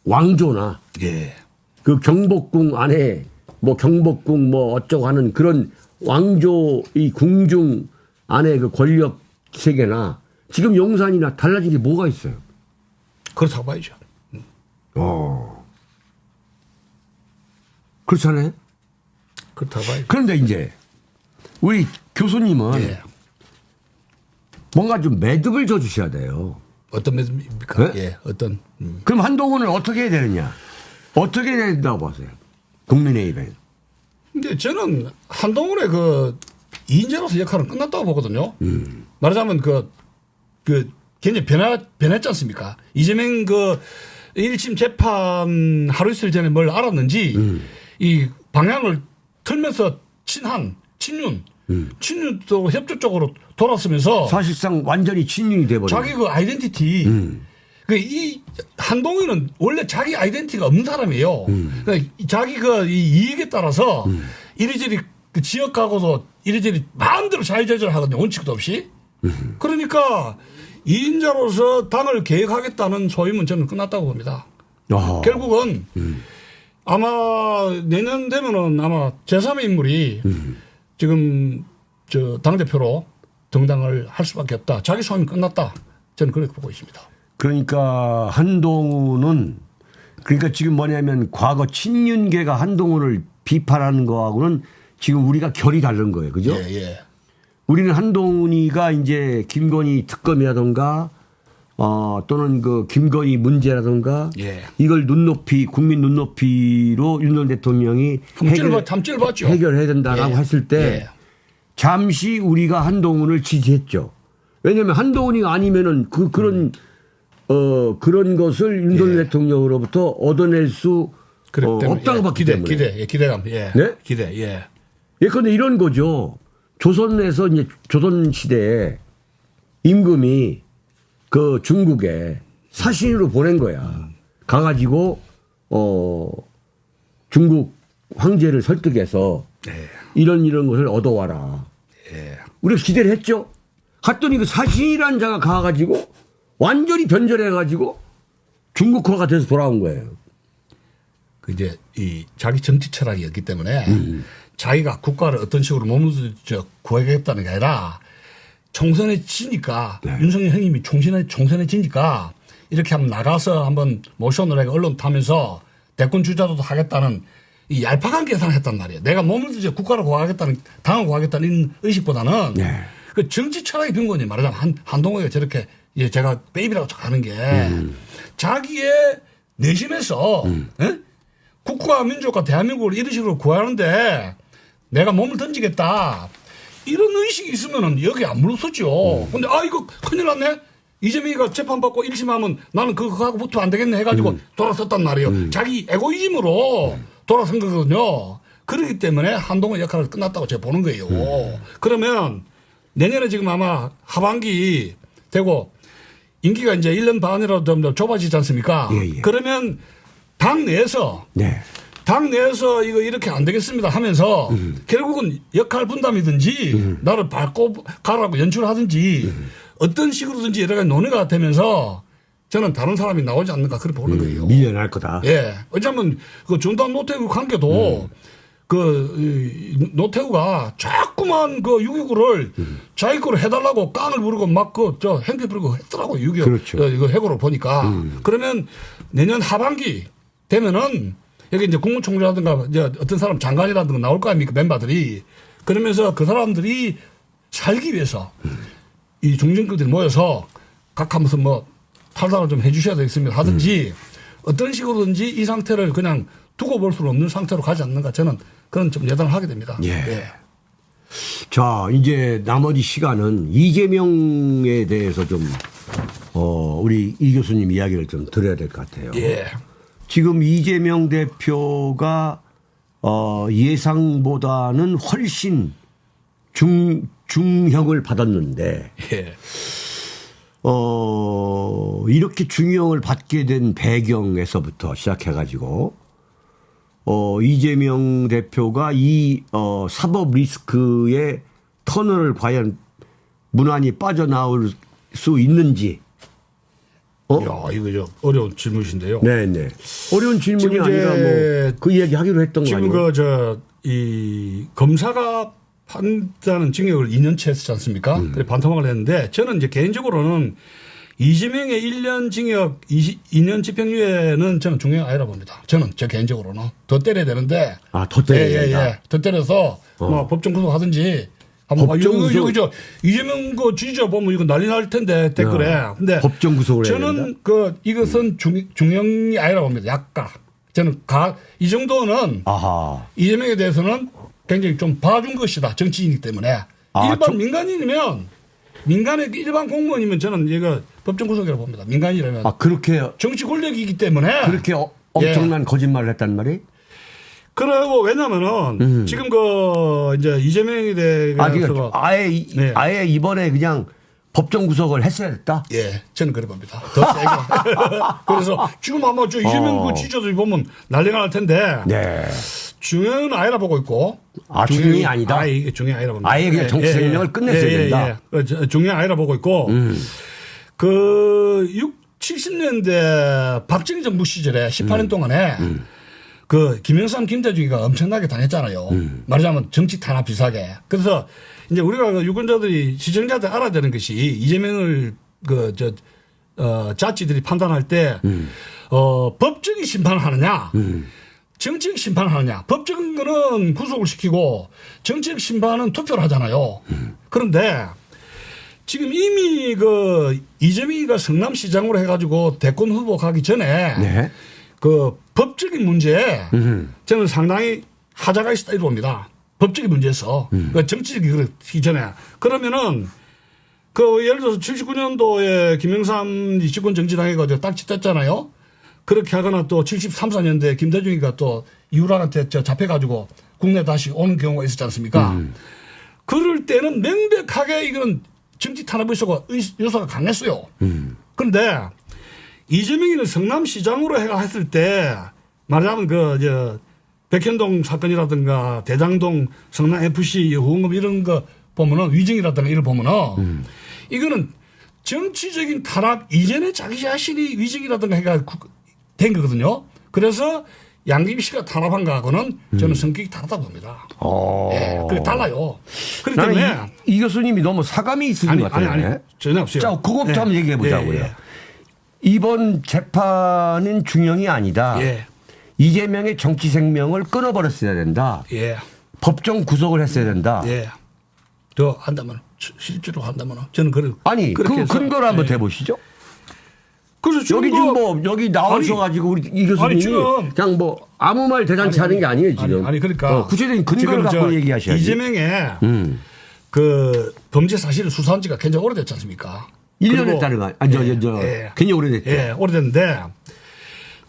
왕조나 예. 그 경복궁 안에 뭐 경복궁 뭐 어쩌고 하는 그런 왕조 이 궁중 안에 그 권력 세계나 지금 용산이나 달라진 게 뭐가 있어요? 그렇다고 봐야죠. 그렇잖아요. 그렇다고 봐야죠. 그런데 이제 우리 교수님은 예. 뭔가 좀 매듭을 줘 주셔야 돼요. 어떤 매듭입니까? 네? 예. 어떤. 그럼 한동훈을 어떻게 해야 되느냐? 어떻게 해야 된다고 보세요? 국민의힘에. 근데 저는 한동훈의 그 이인재로서 역할은 끝났다고 보거든요. 말하자면 그 굉장히 변했지 않습니까? 이재명 그 1심 재판 하루 이틀 전에 뭘 알았는지 이 방향을 틀면서 친윤도 협조 쪽으로 돌았으면서 사실상 완전히 친윤이 돼버린 자기 그 아이덴티티 그 이 한동훈은 원래 자기 아이덴티티가 없는 사람이에요. 그러니까 자기 그 이익에 따라서 이리저리 그 지역 가고도 이리저리 마음대로 자유조절하거든요. 원칙도 없이. 그러니까 이인자로서 당을 개혁하겠다는 소임은 저는 끝났다고 봅니다. 결국은 아마 내년 되면은 아마 제3의 인물이 지금 저 당대표로 등장을 할 수밖에 없다. 자기 소임이 끝났다. 저는 그렇게 보고 있습니다. 그러니까 한동훈은 그러니까 지금 뭐냐면 과거 친윤계가 한동훈을 비판하는 거하고는 지금 우리가 결이 다른 거예요. 그죠? 예, 예. 우리는 한동훈이가 이제 김건희 특검이라든가 또는 그 김건희 문제라든가 예. 이걸 국민 눈높이로 윤석열 대통령이 잠질 봤죠. 해결해야 된다라고 예. 했을 때 예. 잠시 우리가 한동훈을 지지했죠. 왜냐하면 한동훈이가 아니면은 그런 것을 윤석열 예. 대통령으로부터 얻어낼 수 없다고 봤기 때문에. 기대감. 예. 네? 기대. 예. 예컨대 이런 거죠. 조선에서 이제 조선 시대에 임금이 그 중국에 사신으로 보낸 거야. 가가지고 중국 황제를 설득해서 이런 것을 얻어와라. 예. 우리가 기대를 했죠. 갔더니 그 사신이라는 자가 가가지고 완전히 변절해가지고 중국화가 돼서 돌아온 거예요. 그 이제 이 자기 정치 철학이었기 때문에 자기가 국가를 어떤 식으로 몸을 구하겠다는 게 아니라 총선에 지니까 네. 윤석열 형님이 총선에 지니까 이렇게 한번 나가서 한번 모셔놓으라 언론 타면서 대권 주자도 하겠다는 이 얄팍한 계산을 했단 말이에요. 내가 몸을 이제 국가를 구하겠다는 당을 구하겠다는 의식보다는 네. 그 정치 철학의 빈곤이 말하자면 한동훈이가 저렇게 예, 제가 베이비라고 하는 게 자기의 내심에서 예? 국가와 민족과 대한민국을 이런 식으로 구하는데 내가 몸을 던지겠다 이런 의식이 있으면은 여기 안 물러서죠. 근데 아 이거 큰일 났네. 이재명이가 재판받고 1심하면 나는 그거하고 붙으면 안 되겠네 해가지고 돌아섰단 말이에요. 자기 에고이즘으로 돌아선 거거든요. 그렇기 때문에 한동훈 역할을 끝났다고 제가 보는 거예요. 그러면 내년에 지금 아마 하반기 되고 임기가 이제 1년 반이라도 좀 좁아지지 않습니까? 예, 예. 그러면 당 내에서 네. 당 내에서 이거 이렇게 안 되겠습니다 하면서 결국은 역할 분담이든지 나를 밟고 가라고 연출하든지 어떤 식으로든지 여러 가지 논의가 되면서 저는 다른 사람이 나오지 않는가 그렇게 보는 거예요. 밀려날 거다. 예. 왜냐하면 그 전두환 노태우 관계도 노태우가 자꾸만 그 6.29를 자기 거로 해달라고 깡을 부르고 막 행패 부르고 했더라고요. 6.25 그렇죠. 이거 해고를 보니까. 그러면 내년 하반기 되면은 여기 이제 국무총리라든가 이제 어떤 사람 장관이라든가 나올 거 아닙니까 멤버들이. 그러면서 그 사람들이 살기 위해서 이 중진급들이 모여서 각 하면서 뭐 탈당을 좀 해 주셔야 되겠습니다 하든지 어떤 식으로든지 이 상태를 그냥 두고 볼 수는 없는 상태로 가지 않는가 저는 그런 좀 예단을 하게 됩니다. 예. 예. 자, 이제 나머지 시간은 이재명에 대해서 좀, 우리 이 교수님 이야기를 좀 들어야 될 것 같아요. 예. 지금 이재명 대표가, 예상보다는 훨씬 중형을 받았는데, 예. 이렇게 중형을 받게 된 배경에서부터 시작해가지고, 이재명 대표가 이 사법 리스크의 터널을 과연 무난히 빠져나올 수 있는지. 야, 이거 저 어려운 질문이신데요. 네네. 어려운 질문이 지금 아니라 이제 뭐 그 이야기 하기로 했던 거 지금 아니에요? 이 검사가 판단은 징역을 2년치 했지 않습니까? 그래 반토막을 했는데 저는 이제 개인적으로는 이재명의 1년 징역 2년 집행유예는 저는 중요한 아니라 봅니다. 저는 제 개인적으로는 더 때려야 되는데. 아, 더 때려야 된다. 예. 더 때려서 뭐 법정 구속하든지. 법정 구속. 이거 이재명 그 지지자 보면 이거 난리 날 텐데 댓글에. 근데 법정 구속을 해야 된다? 저는 이것은 중형이 아니라 봅니다. 약가. 저는 이 정도는 아하. 이재명에 대해서는 굉장히 좀 봐준 것이다. 정치인이기 때문에. 일반 민간인이면 민간의 일반 공무원이면 저는 얘가 법정 구속이라고 봅니다. 민간이라면. 아, 그렇게. 정치 권력이기 때문에. 그렇게 엄청난 거짓말을 했단 말이? 그리고 왜냐면은 지금 이제 이재명에 대해서. 그러니까 아예 이번에 그냥 법정 구속을 했어야 됐다? 예, 저는 그래 봅니다. 더 세게. 그래서 지금 아마 저 이재명 그 지지자들이 보면 난리가 날 텐데. 네. 중형은 아니라 보고 있고. 중형이 아니다? 아예 중형이 아니라 봅니다. 아예 그냥 정치 생명을 끝냈어야 된다? 중형이 아니라 보고 있고. 70년대 박정희 정부 시절에 18년 동안에 김영삼, 김대중이가 엄청나게 당했잖아요. 말하자면 정치 탄압 비슷하게. 그래서 이제 우리가 유권자들이 시청자들 알아야 되는 것이 이재명을 자치들이 판단할 때 법적인 심판을 하느냐 정치적 심판을 하느냐. 법적인 거는 구속을 시키고 정치적 심판은 투표를 하잖아요. 그런데 지금 이미 이재명이가 성남시장으로 해가지고 대권 후보 가기 전에 네. 법적인 문제에 저는 상당히 하자가 있었다 이렇게 봅니다. 법적인 문제에서. 정치적이 그렇기 전에. 그러면은 예를 들어서 79년도에 김영삼이 집권 정치당해가지고 딱지됐잖아요. 그렇게 하거나 또 73, 4년대에 김대중이가 또 이우락한테 잡혀가지고 국내 다시 오는 경우가 있었지 않습니까? 그럴 때는 명백하게 이건 정치 탄압 요소가 강했어요. 그런데 이재명이는 성남시장으로 했을 때 말하자면 백현동 사건이라든가 대장동 성남FC 후원금 이런 거 보면은 위증이라든가 이걸 보면은 이거는 정치적인 탄압 이전에 자기 자신이 위증이라든가 해가 된 거거든요. 그래서 양김 씨가 탄압한 거하고는 저는 성격이 다르다 봅니다. 예, 그게 달라요. 그렇기 나는 때문에 이 교수님이 너무 사감이 있으신 것 같아요. 아니 전혀 없어요. 자, 그것부터 예. 한번 얘기해 보자고요. 예, 이번 재판은 중형이 아니다. 예. 이재명의 정치 생명을 끊어버렸어야 된다. 예. 법정 구속을 했어야 된다. 예. 더 한다면 실제로 한다면 저는 아니, 그렇게 그 해서 근거를 한번 예. 대보시죠. 그래서 여기 지금 뭐 여기 나오셔가지고 우리 이 교수님이 지금 그냥 뭐 아무 말 대잔치 하는 게 아니에요 지금. 아니 그러니까 구체적인 근거를 지금 갖고 얘기하셔야지. 이재명의 그 범죄 사실을 수사한 지가 굉장히 오래됐지 않습니까? 1년 그리고 했다는 거 아니 예. 굉장히 오래됐죠. 예, 오래됐는데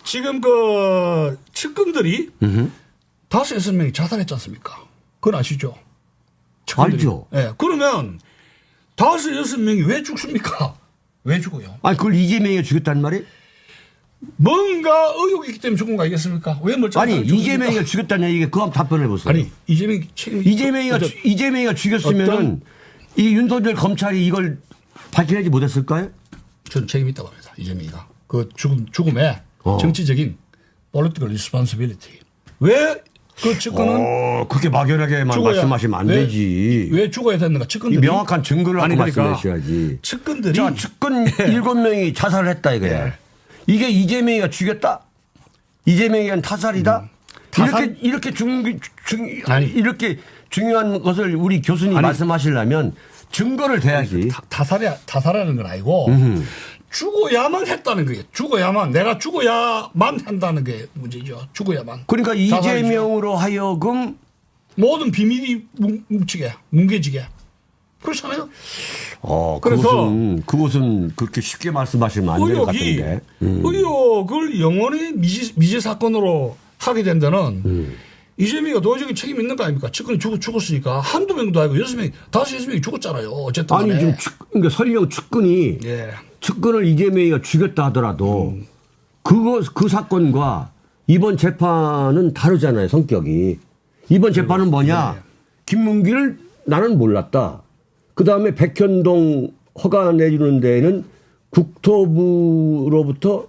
지금 그 측근들이 5-6명이 자살했지 않습니까? 그건 아시죠? 측근들이. 알죠. 예. 그러면 5-6명이 왜 죽습니까? 왜 죽어요? 아니 그걸 이재명이 죽였단 말이에요? 뭔가 의혹이 있기 때문에 죽은 거 아니겠습니까? 왜 멀쩡한 아니 사람이 죽습니까? 이재명이가 죽였다는 얘기 그거 한번 답변해 보세요. 아니 이재명이 책임이 이재명이가 죽였으면 어떤- 이 윤석열 검찰이 이걸 밝혀내지 못했을까요? 저는 책임이 있다고 합니다. 이재명이가 그 죽음에 정치적인 political responsibility. 왜 그 측근은 그렇게 막연하게만 죽어야- 말씀하시면 안 왜- 되지. 왜 죽어야 됐는가? 이 측근들이 명확한 증거를 갖고 그러니까 말씀하셔야지. 측근들이 자, 측근 7명이 자살을 했다 이거야. 예. 이게 이재명이가 죽였다? 이재명이 한 타살이다? 타살? 이렇게 아니. 이렇게 중요한 것을 우리 교수님이 아니. 말씀하시려면 증거를 대야지. 타살하는 건 아니고 죽어야만 했다는 거예요. 내가 죽어야만 한다는 게 문제죠. 죽어야만. 그러니까 자살이죠. 이재명으로 하여금 모든 비밀이 뭉개지게. 그렇잖아요. 그래서 그것은 그렇게 쉽게 말씀하시면 안 될 것 같은데. 의혹을 영원히 미제 사건으로 하게 된다는 이재명이가 도의적인 책임이 있는 거 아닙니까? 측근이 죽었으니까 한두 명도 아니고 6명, 5-6명이 죽었잖아요. 어쨌든 아니, 간에. 지금 그러니까 설령 측근이 예. 측근을 이재명이가 죽였다 하더라도 그 사건과 이번 재판은 다르잖아요, 성격이. 이번 재판은 뭐냐? 김문기를 나는 몰랐다. 그 다음에 백현동 허가 내주는 데에는 국토부로부터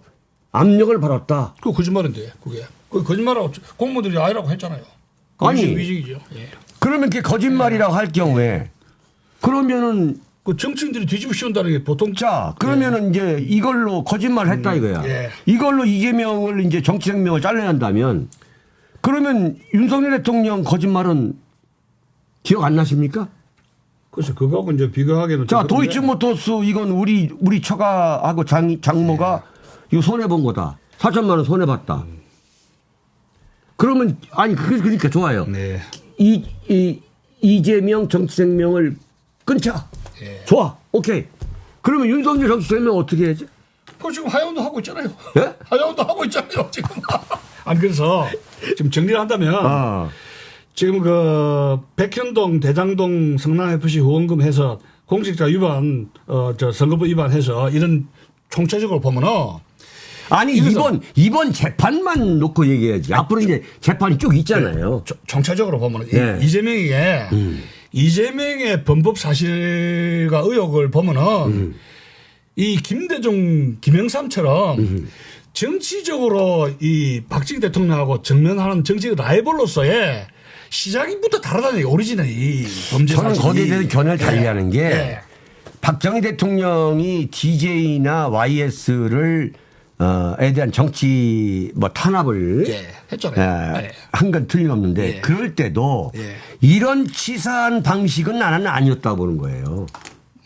압력을 받았다. 그거 거짓말인데, 그게. 그 거짓말하고 공무원들이 아니라고 했잖아요. 아니. 위증이죠. 예. 그러면 그게 거짓말이라고 할 경우에 그러면은 그 정치인들이 뒤집어 씌운다는 게 보통 자, 그러면은 이제 이걸로 거짓말 했다 이거야. 예. 이걸로 이재명을 이제 정치 생명을 잘라낸다면 그러면 윤석열 대통령 거짓말은 기억 안 나십니까? 그래서 그거하고 이제 비교하기는 자, 좀 그런데. 도이치모터스 이건 우리 처가하고 장모가 이거 손해 본 거다. 4천만 원 손해 봤다. 그러면 아니 그러니까 좋아요. 네. 이재명 정치 생명을 끊자. 예. 좋아. 오케이. 그러면 윤석열 정치 생명 어떻게 해야지? 그 지금 하야원도 하고 있잖아요. 예? 하야원도 하고 있잖아요, 지금. 아니 그래서 지금 정리를 한다면 아. 지금 그 백현동, 대장동, 성남FC 후원금 해서 공직자 위반, 저 선거법 위반해서 이런 총체적으로 보면은 아니 이번 재판만 놓고 얘기해야지. 앞으로 이제 재판이 쭉 있잖아요. 총체적으로 보면은 네. 이재명의 범법 사실과 의혹을 보면은 이 김대중, 김영삼처럼 정치적으로 이 박정희 대통령하고 정면하는 정치적 라이벌로서의 시작부터 다르다는 게 오리지널이 범죄 저는 사실이. 거기에 대해서 견해를 달리하는 게 예. 박정희 대통령이 DJ나 YS를 에 대한 정치 뭐 탄압을 예, 했잖아요. 예. 한 건 틀림없는데 예. 그럴 때도 예. 이런 치사한 방식은 나는 아니었다고 보는 거예요.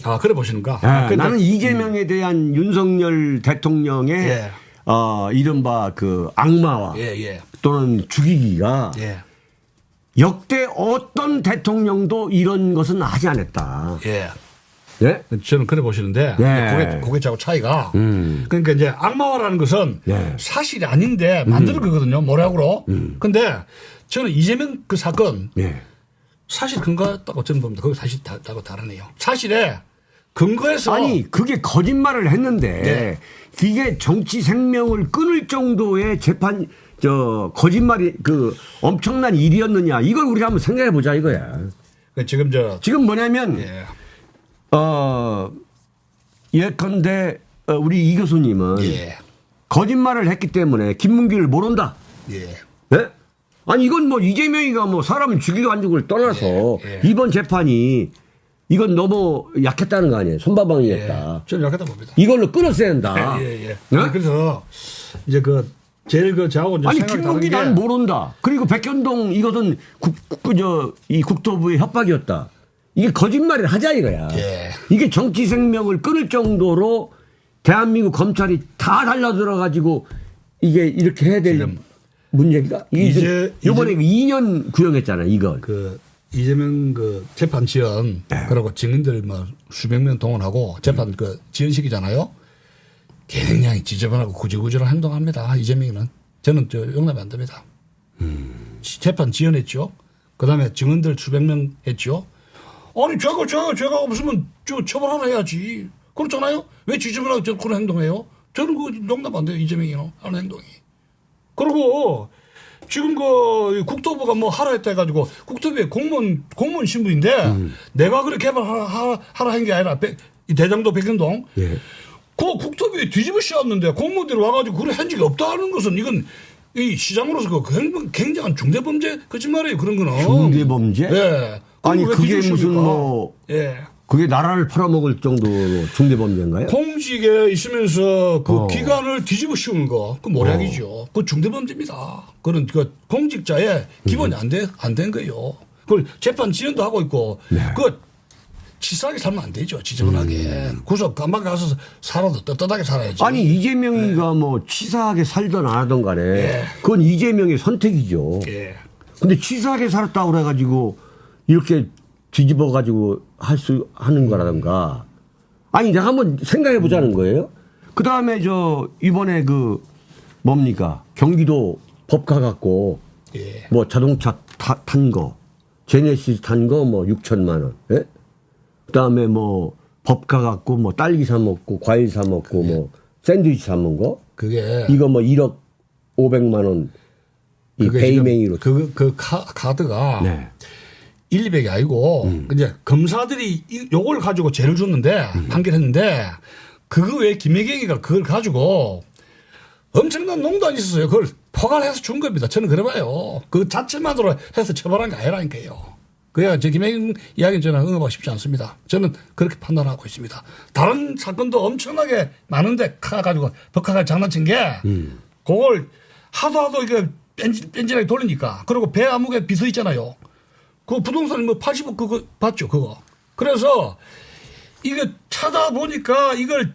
아, 그래 보시는가? 예, 나는 이재명에 대한 윤석열 대통령의 예. 이른바 그 악마와 예. 또는 죽이기가 예. 역대 어떤 대통령도 이런 것은 하지 않았다. 예. 예? 저는 그래 보시는데 네. 고객하고 차이가 그러니까 이제 악마화라는 것은 네. 사실이 아닌데 만드는 거거든요. 모략으로. 근데 저는 이재명 그 사건 예. 사실 근거였다고 저는 봅니다. 그거 사실 다고 다르네요. 사실에 근거에서 아니 그게 거짓말을 했는데 네. 이게 정치 생명을 끊을 정도의 재판 거짓말이 그 엄청난 일이었느냐 이걸 우리가 한번 생각해 보자 이거야. 지금 뭐냐면 예. 예컨대 우리 이 교수님은 예. 거짓말을 했기 때문에 김문기를 모른다. 예. 네? 아니 이건 뭐 이재명이가 뭐 사람을 죽이고 안 죽을 떠나서 예, 예. 이번 재판이 이건 너무 약했다는 거 아니에요? 손바방이었다. 저는 약하다 봅니다. 이걸로 끊었어야 한다. 예. 네? 그래서 이제 그 제일 그 저하고 이제 아니 생각이 다른 김문기 게 난 모른다. 그리고 백현동 이것은 이 국토부의 협박이었다. 이게 거짓말을 하자 이거야. 예. 이게 정치 생명을 끊을 정도로 대한민국 검찰이 다 달라들어 가지고 이게 이렇게 해야 될 지금 문제인가? 이제- 이번에 2년 구형했잖아 이건. 그 이재명 그 재판 지연 그리고 증인들 뭐 수백 명 동원하고 재판 그 지연시키잖아요. 굉장히 지저분하고 구질구질한 행동합니다. 이재명이는 저는 저 용납이 안 됩니다. 재판 지연했죠. 그다음에 증인들 수백 명 했죠. 아니 제가 없으면 저 처벌 하나 해야지. 그렇잖아요. 왜 지저분하게 저 그런 행동해요? 저는 그 용납 안 돼요. 이재명이는 하는 행동이. 그리고 지금 그 국토부가 뭐 하라 했다 해가지고 국토부의 공무원 신분인데 내가 그렇게 개발하라 한 게 아니라 이 대장도 백현동 예. 그 국토부에 뒤집어 씌웠는데 공무원들이 와가지고 그런 한 적이 없다는 것은 이건 이 시장으로서 그 굉장한 중대범죄 거짓말이에요. 그런 거는. 중대범죄? 예. 아니 그걸 왜 그게 뒤집어 무슨 씌웁니까? 뭐 예. 그게 나라를 팔아먹을 정도로 중대범죄인가요? 공직에 있으면서 그 어. 기관을 뒤집어 씌우는 거, 그 모략이죠. 그 중대범죄입니다. 그런 그 공직자의 기본이 안 된 거예요. 그걸 재판 지연도 하고 있고, 네. 그 치사하게 살면 안 되죠. 지저분하게. 구석 간방 가서 살아도 떳떳하게 살아야지. 아니 이재명이가 뭐 치사하게 살던 안 하던 간에 예. 그건 이재명의 선택이죠. 예. 근데 치사하게 살았다고 그래가지고 이렇게 뒤집어가지고 하는 거라든가. 아니 내가 한번 생각해 보자는 거예요. 그 다음에 이번에 그 뭡니까 경기도 법카 갖고 예. 뭐 자동차 탄 거, 제네시스 탄 거 뭐 6천만 원. 예? 그다음에 뭐 법카 갖고 뭐 딸기 사 먹고 과일 사 먹고 뭐 샌드위치 사 먹은 거. 그게. 이거 뭐 1억 500만 원. 이 그게 베이맹이로. 지금 그 카드가. 네. 1, 200이 아니고 이제 검사들이 요걸 가지고 죄를 줬는데 판결했는데 그거 외에 김혜경이가 그걸 가지고 엄청난 농단이 있었어요. 그걸 포괄해서 준 겁니다. 저는 그래 봐요. 그 자체만으로 해서 처벌한 게 아니라니까요. 그래야 저 김혜경 이야기는 저는 응하고 싶지 않습니다. 저는 그렇게 판단하고 있습니다. 다른 사건도 엄청나게 많은데 가지고 법카가 장난친 게 그걸 하도 이게 뺀질하게 돌리니까 그리고 배 아무개 비서 있잖아요. 그 부동산 뭐 80억 그거 봤죠, 그거. 그래서 이거 찾아보니까 이걸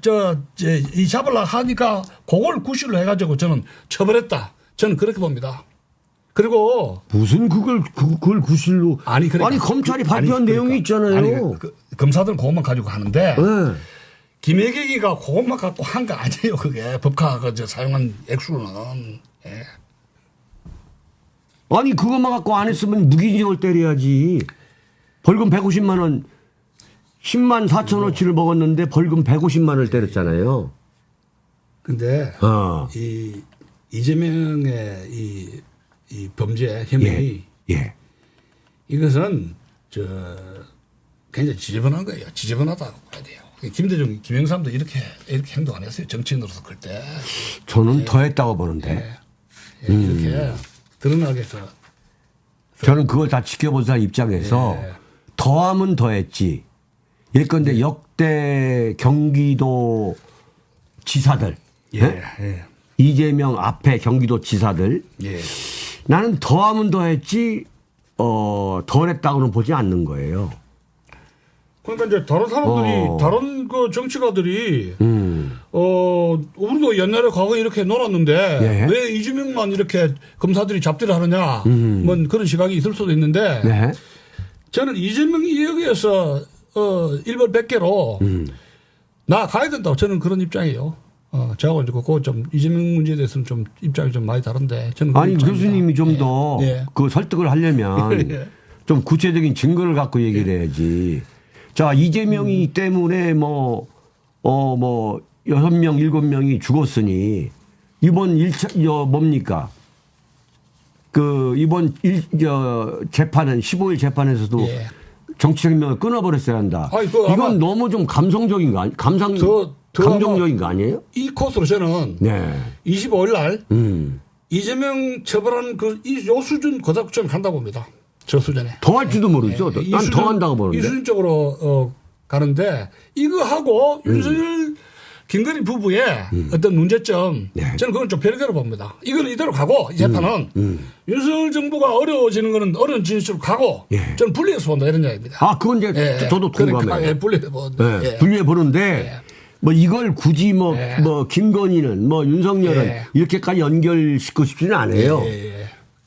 이 잡으려고 하니까 그걸 구실로 해가지고 저는 처벌했다. 저는 그렇게 봅니다. 그리고 무슨 그걸 구실로 그러니까 검찰이 발표한 내용이 있잖아요. 아니, 검사들은 그것만 가지고 하는데 네. 김혜경이가 그것만 갖고 한 거 아니에요. 그게 법카가 사용한 액수는. 예. 아니 그것만 갖고 안 했으면 무기징역을 때려야지. 벌금 150만 원 10만 4천원치를 먹었는데 벌금 150만 원을 때렸잖아요. 근데 이 이재명의 이 범죄 혐의 예. 이것은 굉장히 지저분한 거예요. 지저분하다고 봐야 돼요. 김대중, 김영삼도 이렇게 행동 안 했어요. 정치인으로서 그럴 때. 저는 더 했다고 보는데. 이렇게 드러나게 해서. 저는 그걸 다 지켜본 사람 입장에서 더하면 더했지. 예컨대 역대 경기도 지사들. 예? 이재명 앞에 경기도 지사들. 예. 나는 더하면 더했지 덜 했다고는 보지 않는 거예요. 그러니까 이제 다른 사람들이 다른 그 정치가들이 우리도 옛날에 과거에 이렇게 놀았는데 예. 왜 이재명만 이렇게 검사들이 잡기를 하느냐 뭐 그런 시각이 있을 수도 있는데 네. 저는 이재명이 여기에서 일벌백계로 나가야 된다고 저는 그런 입장이에요. 제가 이제 좀 이재명 문제에 대해서는 좀 입장이 좀 많이 다른데 저는 아니 교수님이 좀 더 그 설득을 하려면 예. 좀 구체적인 증거를 갖고 얘기를 해야지. 자 이재명이 때문에 뭐 6명 7명이 죽었으니 이번 1차 뭡니까? 그 이번 재판은 15일 재판에서도 예. 정치생명을 끊어버렸어야 한다. 아니, 아마 이건 너무 좀 감성적인 거 아니? 감정적인 거 아니에요? 이 코스로 저는 네. 25일 날 이재명 처벌하는 요 수준 그대로 저는 간다고 봅니다. 저 수준에. 더 할지도 모르죠. 네. 난 더 한다고 보는데. 이 수준 쪽으로 가는데 이거하고 윤석열 김건희 부부의 어떤 문제점 네. 저는 그건 좀 별개로 봅니다. 이건 이대로 가고 이 재판은 윤석열 정부가 어려워지는 거는 어려운 진실로 가고 예. 저는 분리해서 본다 이런 이야기입니다. 아, 그건 이제 저도 동감해요. 분리해 본다. 네, 분리해 보는데 뭐 이걸 굳이 뭐 김건희는 뭐 윤석열은 이렇게까지 연결시키고 싶지는 않아요.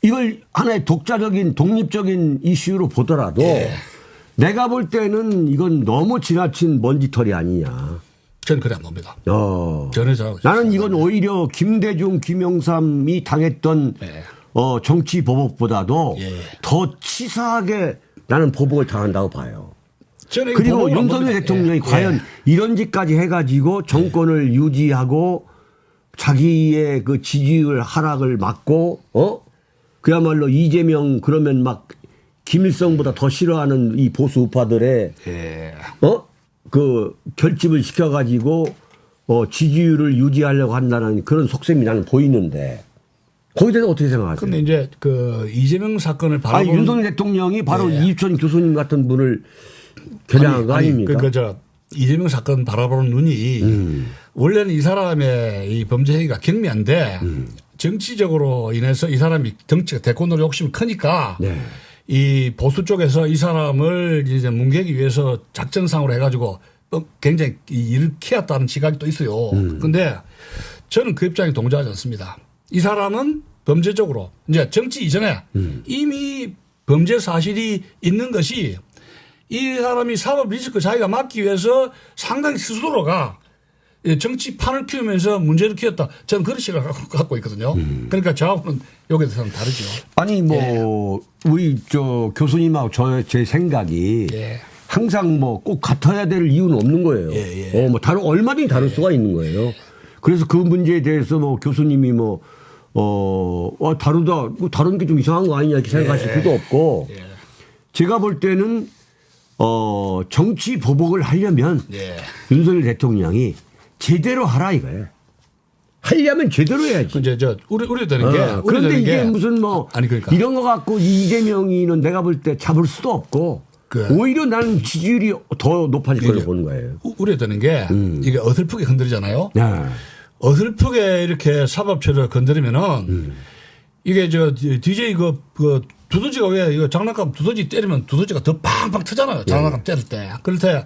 이걸 하나의 독자적인 독립적인 이슈로 보더라도 내가 볼 때는 이건 너무 지나친 먼지털이 아니냐. 저는 그래 안 봅니다. 나는 이건 오히려 김대중, 김영삼이 당했던 정치 보복보다도 더 치사하게 나는 보복을 당한다고 봐요. 그리고 윤석열 대통령이 과연 이런 짓까지 해가지고 정권을 유지하고 자기의 그 지지율 하락을 막고 그야말로 이재명 그러면 막 김일성보다 더 싫어하는 이 보수 우파들의 그 결집을 시켜가지고 지지율을 유지하려고 한다는 그런 속셈이 나는 보이는데 거기에 대해서 어떻게 생각하세요? 그런데 이제 그 이재명 사건을 바라보는 윤석열 대통령이 바로 이입천 교수님 같은 분을 겨냥한 거 아닙니까? 그러니까 이재명 사건 바라보는 눈이 원래는 이 사람의 이 범죄 행위가 경미한데 정치적으로 인해서 이 사람이 정치가 대권으로 욕심이 크니까 이 보수 쪽에서 이 사람을 이제 뭉개기 위해서 작전상으로 해가지고 굉장히 일을 키웠다는 시각이 또 있어요. 그런데 저는 그 입장에 동조하지 않습니다. 이 사람은 범죄적으로 이제 정치 이전에 이미 범죄 사실이 있는 것이 이 사람이 사법 리스크 자기가 막기 위해서 상당히 스스로가 정치판을 키우면서 문제를 키웠다. 저는 그런 시각을 갖고 있거든요. 그러니까 저하고는 여기에 대해서는 다르죠. 아니 우리 저 교수님하고 제 생각이 항상 뭐 꼭 같아야 될 이유는 없는 거예요. 뭐 얼마든지 다를 수가 있는 거예요. 그래서 그 문제에 대해서 뭐 교수님이 다른 게 좀 이상한 거 아니냐 이렇게 생각하실 필요도 없고 제가 볼 때는 정치 보복을 하려면 윤석열 대통령이 제대로 하라 이거예요. 하려면 제대로 해야지. 이제 우려되는 게 그런데 이게 무슨 그러니까. 이런 거 갖고 이재명이는 내가 볼 때 잡을 수도 없고 오히려 나는 지지율이 더 높아질 거라고 보는 거예요. 우려되는 게 이게 어설프게 건드리잖아요. 어설프게 이렇게 사법처를 건드리면은 이게 DJ 그 두더지가 왜 이거 장난감 두더지 때리면 두더지가 더 팡팡 트잖아요. 장난감 때릴 때. 그럴 때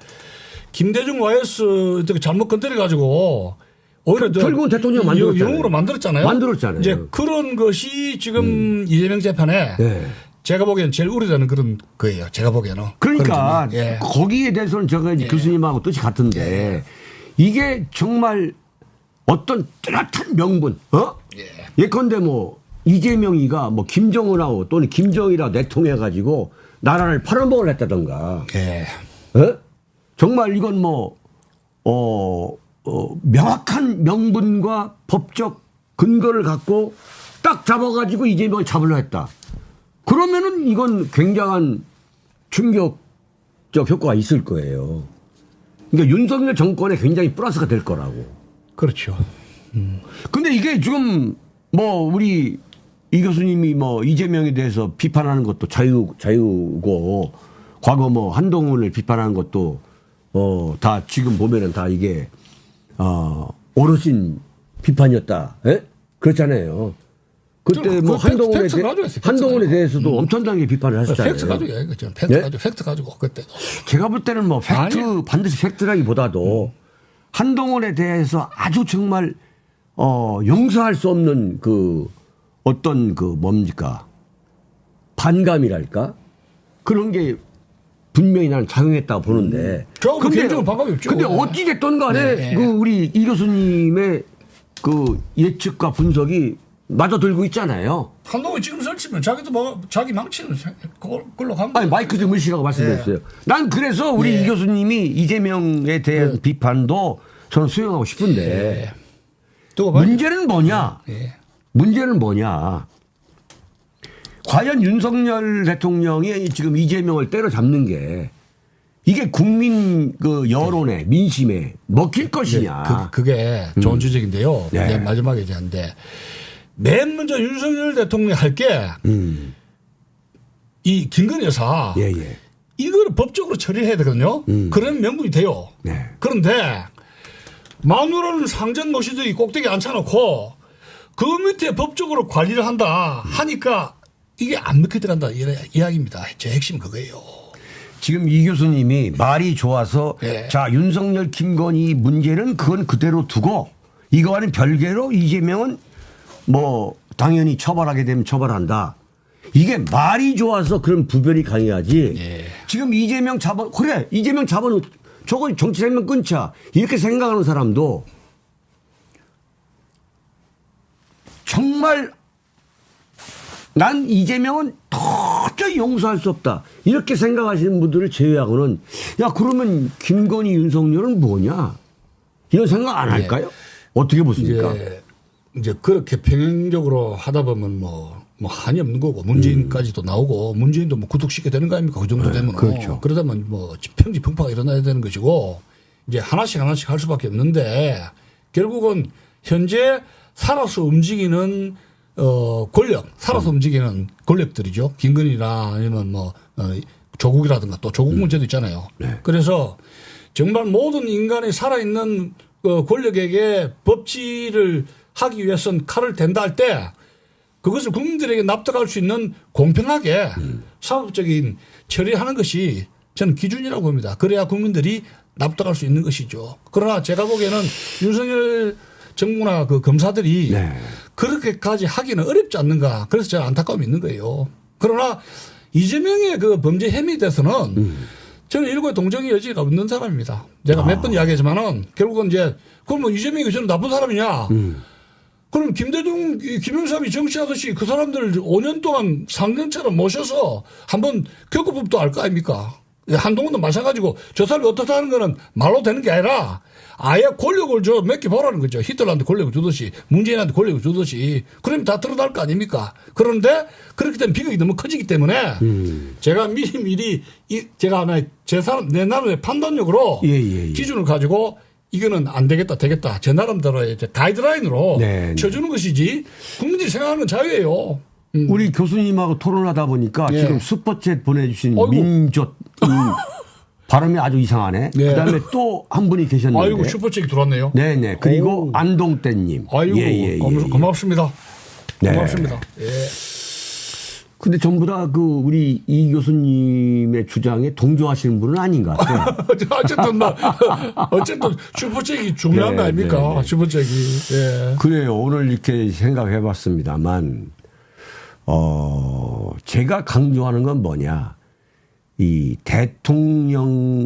김대중 YS 잘못 건드려가지고 오히려 결국은 대통령 만들었잖아요. 영웅으로 만들었잖아요. 이제 그런 것이 지금 이재명 재판에 제가 보기에는 제일 우려되는 그런 거예요. 제가 보기에는. 그러니까 거기에 대해서는 제가 교수님하고 뜻이 같은데 이게 정말 어떤 뚜렷한 명분, 예컨대 이재명이가 김정은하고 또는 김정일하고 내통해가지고 나라를 팔아먹을 했다던가. 정말 이건 명확한 명분과 법적 근거를 갖고 딱 잡아가지고 이재명을 잡으려 했다. 그러면은 이건 굉장한 충격적 효과가 있을 거예요. 그러니까 윤석열 정권에 굉장히 플러스가 될 거라고. 그렇죠. 근데 이게 지금 우리 이 교수님이 이재명에 대해서 비판하는 것도 자유고 과거 한동훈을 비판하는 것도 다 지금 보면은 다 이게 오롯인 비판이었다. 그렇잖아요. 그때 한동훈에 대해서도 엄청나게 비판을 하셨잖아요. 팩트 가지고 얘기했죠. 팩트 가지고 그때도. 제가 볼 때는 반드시 팩트라기보다도 한동훈에 대해서 아주 정말 용서할 수 없는 어떤 뭡니까 반감이랄까 그런 게 분명히 나는 작용했다고 보는데. 개인적으로 반감이 없죠. 근데 어찌 됐든 간에 우리 이 교수님의 예측과 분석이 맞아 들고 있잖아요. 한동훈 지금 설치면 자기도 자기 망치는 그걸로 간 거예요. 아니 마이크 좀 의시라고 말씀드렸어요. 난 그래서 우리 이 교수님이 이재명에 대한 비판도 저는 수용하고 싶은데 문제는 뭐냐? 문제는 뭐냐? 과연 윤석열 대통령이 지금 이재명을 때려잡는 게 이게 국민 여론에 민심에 먹힐 것이냐? 그게 좋은 주제인데요. 마지막에 이제 한데 맨 먼저 윤석열 대통령이 할 게 이 김건희 여사 예, 예. 이걸 법적으로 처리해야 되거든요. 그런 명분이 돼요. 네. 그런데 마누라는 상전 모시들이 꼭대기 앉혀놓고 그 밑에 법적으로 관리를 한다 하니까 이게 안 먹혀 들어간다 이야기입니다. 제 핵심 그거예요. 지금 이 교수님이 말이 좋아서 예. 자 윤석열 김건희 문제는 그건 그대로 두고 이거와는 별개로 이재명은 뭐 당연히 처벌하게 되면 처벌한다. 이게 말이 좋아서 그런 부변이 강해야지. 예. 지금 이재명 그래 이재명 잡아놓 저거 정치 생명 끊자 이렇게 생각하는 사람도 정말 난 이재명은 도저히 용서할 수 없다. 이렇게 생각하시는 분들을 제외하고는 야 그러면 김건희 윤석열은 뭐냐 이런 생각 안 할까요? 어떻게 보십니까? 이제 그렇게 평행적으로 하다 보면 뭐 한이 없는 거고 문재인까지도 나오고 문재인도 뭐 구속시켜야 되는 거 아닙니까? 그 정도 되면. 그렇죠. 그러다면 뭐 평지풍파가 일어나야 되는 것이고 이제 하나씩 할 수밖에 없는데 결국은 현재 살아서 움직이는 권력, 살아서 움직이는 권력들이죠. 김건희나 아니면 뭐 조국이라든가 또 조국 문제도 있잖아요. 네. 그래서 정말 모든 인간이 살아있는 권력에게 법치를 하기 위해서는 칼을 댄다 할 때 그것을 국민들에게 납득할 수 있는 공평하게 사법적인 처리하는 것이 저는 기준이라고 봅니다. 그래야 국민들이 납득할 수 있는 것이죠. 그러나 제가 보기에는 윤석열 정부나 그 검사들이 네. 그렇게까지 하기는 어렵지 않는가. 그래서 제가 안타까움이 있는 거예요. 그러나 이재명의 그 범죄 혐의에 대해서는 저는 일고의 동정의 여지가 없는 사람입니다. 제가 몇 번 이야기하지만은 결국은 이제 그러면 이재명이 저는 나쁜 사람이냐. 그럼 김대중, 김영삼이 정치하듯이 그 사람들 5년 동안 상경처럼 모셔서 한번 겪어보면 또 알 거 아닙니까? 한동훈도 마찬가지고 저 사람이 어떻다는 거는 말로 되는 게 아니라 아예 권력을 몇 개 보라는 거죠. 히틀러한테 권력을 주듯이 문재인한테 권력을 주듯이 그러면 다 드러날 거 아닙니까? 그런데 그렇게 되면 비극이 너무 커지기 때문에 제가 미리 제가 하나의 내 나름의 판단력으로 예. 기준을 가지고 이거는 안 되겠다 되겠다 제 나름대로의 가이드라인으로 네. 쳐주는 것이지 국민들이 생각하는 건 자유예요. 우리 교수님하고 토론하다 보니까 예. 지금 슈퍼챗 보내주신 아이고. 민조 발음이 아주 이상하네. 네. 그다음에 또 한 분이 계셨는데. 아이고 슈퍼챗이 들어왔네요. 네네. 그리고 오. 안동떼님. 아이고 고맙습니다. 네. 고맙습니다. 예. 근데 전부 다 그 우리 이 교수님의 주장에 동조하시는 분은 아닌 것 같아요. 어쨌든 슈퍼챗이 중요한 네, 거 아닙니까? 네, 네. 슈퍼챗이. 예. 그래요. 오늘 이렇게 생각해 봤습니다만, 제가 강조하는 건 뭐냐. 이 대통령과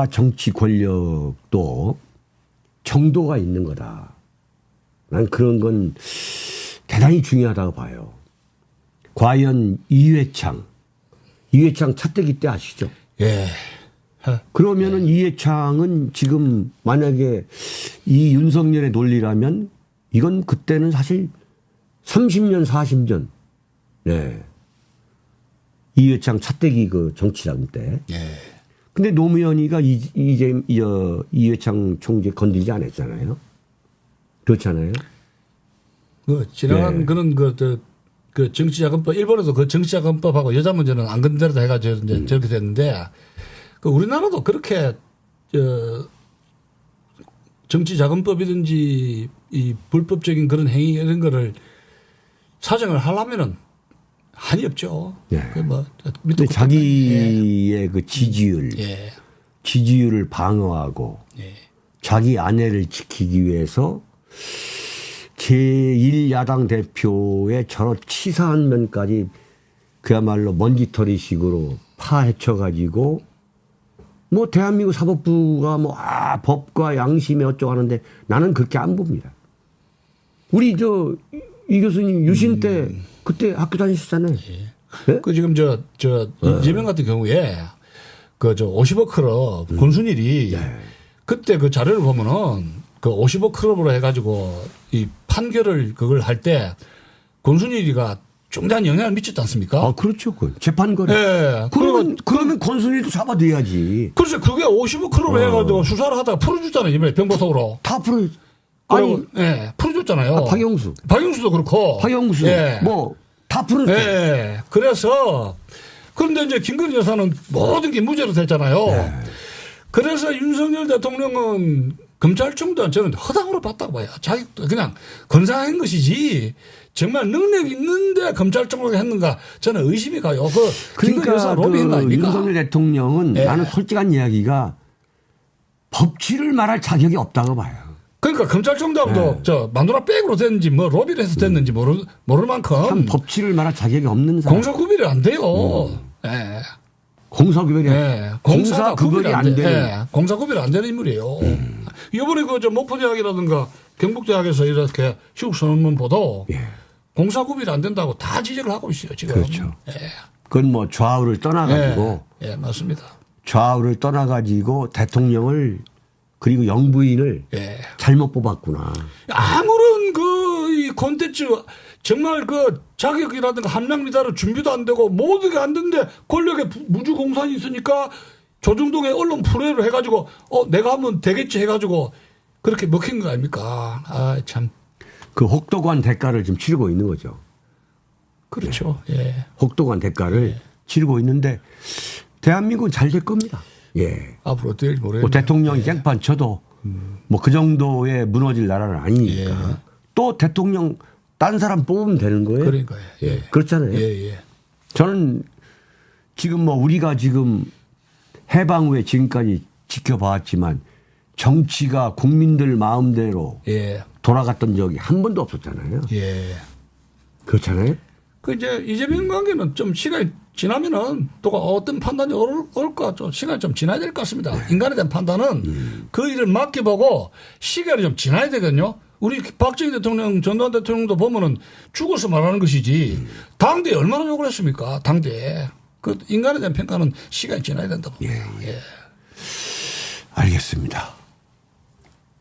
정치 권력도 정도가 있는 거다. 난 그런 건 대단히 중요하다고 봐요. 과연 이회창 차떼기 때 아시죠? 예. 그러면은 이회창은 지금 만약에 이 윤석열의 논리라면 이건 그때는 사실 30년, 40년. 네. 이회창 차떼기 그 정치자금 때. 예. 근데 노무현이가 이회창 총재 건들지 않았잖아요. 그렇잖아요. 그 지나간 네. 그런 그 정치자금법 일본에서 그 정치자금법하고 여자 문제는 안 건드려다 해가지고 이제 저렇게 됐는데 그 우리나라도 그렇게 정치자금법이든지 이 불법적인 그런 행위 이런 거를 사정을 하려면은 한이 없죠. 네. 그 뭐 근데 자기의 그 예. 지지율을 방어하고 예. 자기 아내를 지키기 위해서 제1야당 대표의 저런 치사한 면까지 그야말로 먼지털이식으로 파헤쳐가지고 뭐 대한민국 사법부가 법과 양심에 어쩌고 하는데 나는 그렇게 안 봅니다. 우리 이 교수님 유신 때 그때 학교 다니셨잖아요. 네? 그 지금 이재명 같은 경우에 그 50억 클럽 권순일이 그때 그 자료를 보면은 그 50억 클럽으로 해가지고 이 판결을 그걸 할 때 권순일이가 중대한 영향을 미쳤지 않습니까? 아, 그렇죠. 그 재판거래. 예. 그러면 권순일도 잡아둬야지. 그래서 그게 50억 클럽으로 해가지고 수사를 하다가 풀어주잖아요. 이번에 병보석으로. 다 풀어. 그리고 예, 풀어줬잖아요. 박영수. 박영수도 그렇고. 박영수. 예. 뭐 다 풀었어요. 예. 그래서 그런데 이제 김건희 여사는 모든 게 무죄로 됐잖아요. 네. 그래서 윤석열 대통령은 검찰총장 저는 허당으로 봤다고 봐요. 자기 그냥 건사한 것이지 정말 능력 있는데 검찰총장을 했는가 저는 의심이 가요. 김건희 여사 그러니까 로비인 거 아닙니까? 윤석열 대통령은 예. 나는 솔직한 이야기가 법치를 말할 자격이 없다고 봐요. 그러니까 검찰총장도 네. 저 마누라 백으로 됐는지 뭐 로비를 해서 됐는지 모를 참 만큼 법치를 말할 자격이 없는 사람. 공소구별이 안 돼요. 예. 공사구별이 예. 공사구별이 안 되는. 예. 공사구별이 안 되는 인물이에요. 이번에 그 저 목포대학이라든가 경북대학에서 이렇게 휴학 선언문 보도 예. 공사구별이 안 된다고 다 지적을 하고 있어요 지금. 그렇죠. 예. 그건 뭐 좌우를 떠나가지고 예, 맞습니다. 좌우를 떠나가지고 대통령을 그리고 영부인을 예. 잘못 뽑았구나. 아무런 이 콘텐츠 정말 그 자격이라든가 함량리다를 준비도 안 되고 모든 게 안 되는데 권력의 무주 공산이 있으니까 조중동의 언론 프로를 해가지고 내가 하면 되겠지 해가지고 그렇게 먹힌 거 아닙니까? 아 참. 그 혹독한 대가를 지금 치르고 있는 거죠. 그렇죠. 예. 혹독한 대가를 치르고 있는데 대한민국은 잘 될 겁니다. 예. 앞으로 어떻게 될지 모르겠네요. 뭐 대통령이 쟁판 쳐도 뭐 그 정도의 무너질 나라는 아니니까 예. 또 대통령 딴 사람 뽑으면 되는 거예요. 그러니까요. 예. 그렇잖아요. 예, 예. 저는 지금 뭐 우리가 지금 해방 후에 지금까지 지켜봤지만 정치가 국민들 마음대로 예. 돌아갔던 적이 한 번도 없었잖아요. 예. 그렇잖아요. 그 이제 이재명 관계는 좀 시간이 지나면은 또 어떤 판단이 올까 좀 시간이 좀 지나야 될 것 같습니다. 인간에 대한 판단은 그 일을 맡겨보고 시간이 좀 지나야 되거든요. 우리 박정희 대통령, 전두환 대통령도 보면은 죽어서 말하는 것이지 당대에 얼마나 욕을 했습니까? 당대에. 그 인간에 대한 평가는 시간이 지나야 된다고 봅니다. 예. 알겠습니다.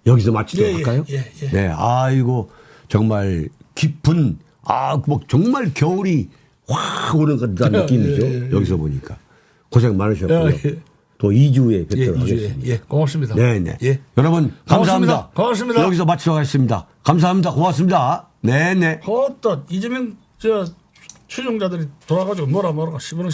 여기서 마치도록 할까요? 예, 예. 네. 아이고 정말 깊은 뭐 정말 겨울이 확 오는 듯한 느낌이죠. 예, 예. 여기서 보니까 고생 많으셨고요. 예, 예. 또 2주에 예, 뵙도록 이주에. 하겠습니다. 예, 고맙습니다. 네네. 예. 여러분 감사합니다. 고맙습니다. 여기서 마치도록 하겠습니다. 감사합니다. 고맙습니다. 네네. 또 이재명 추종자들이 돌아가지고 뭐라 씹어는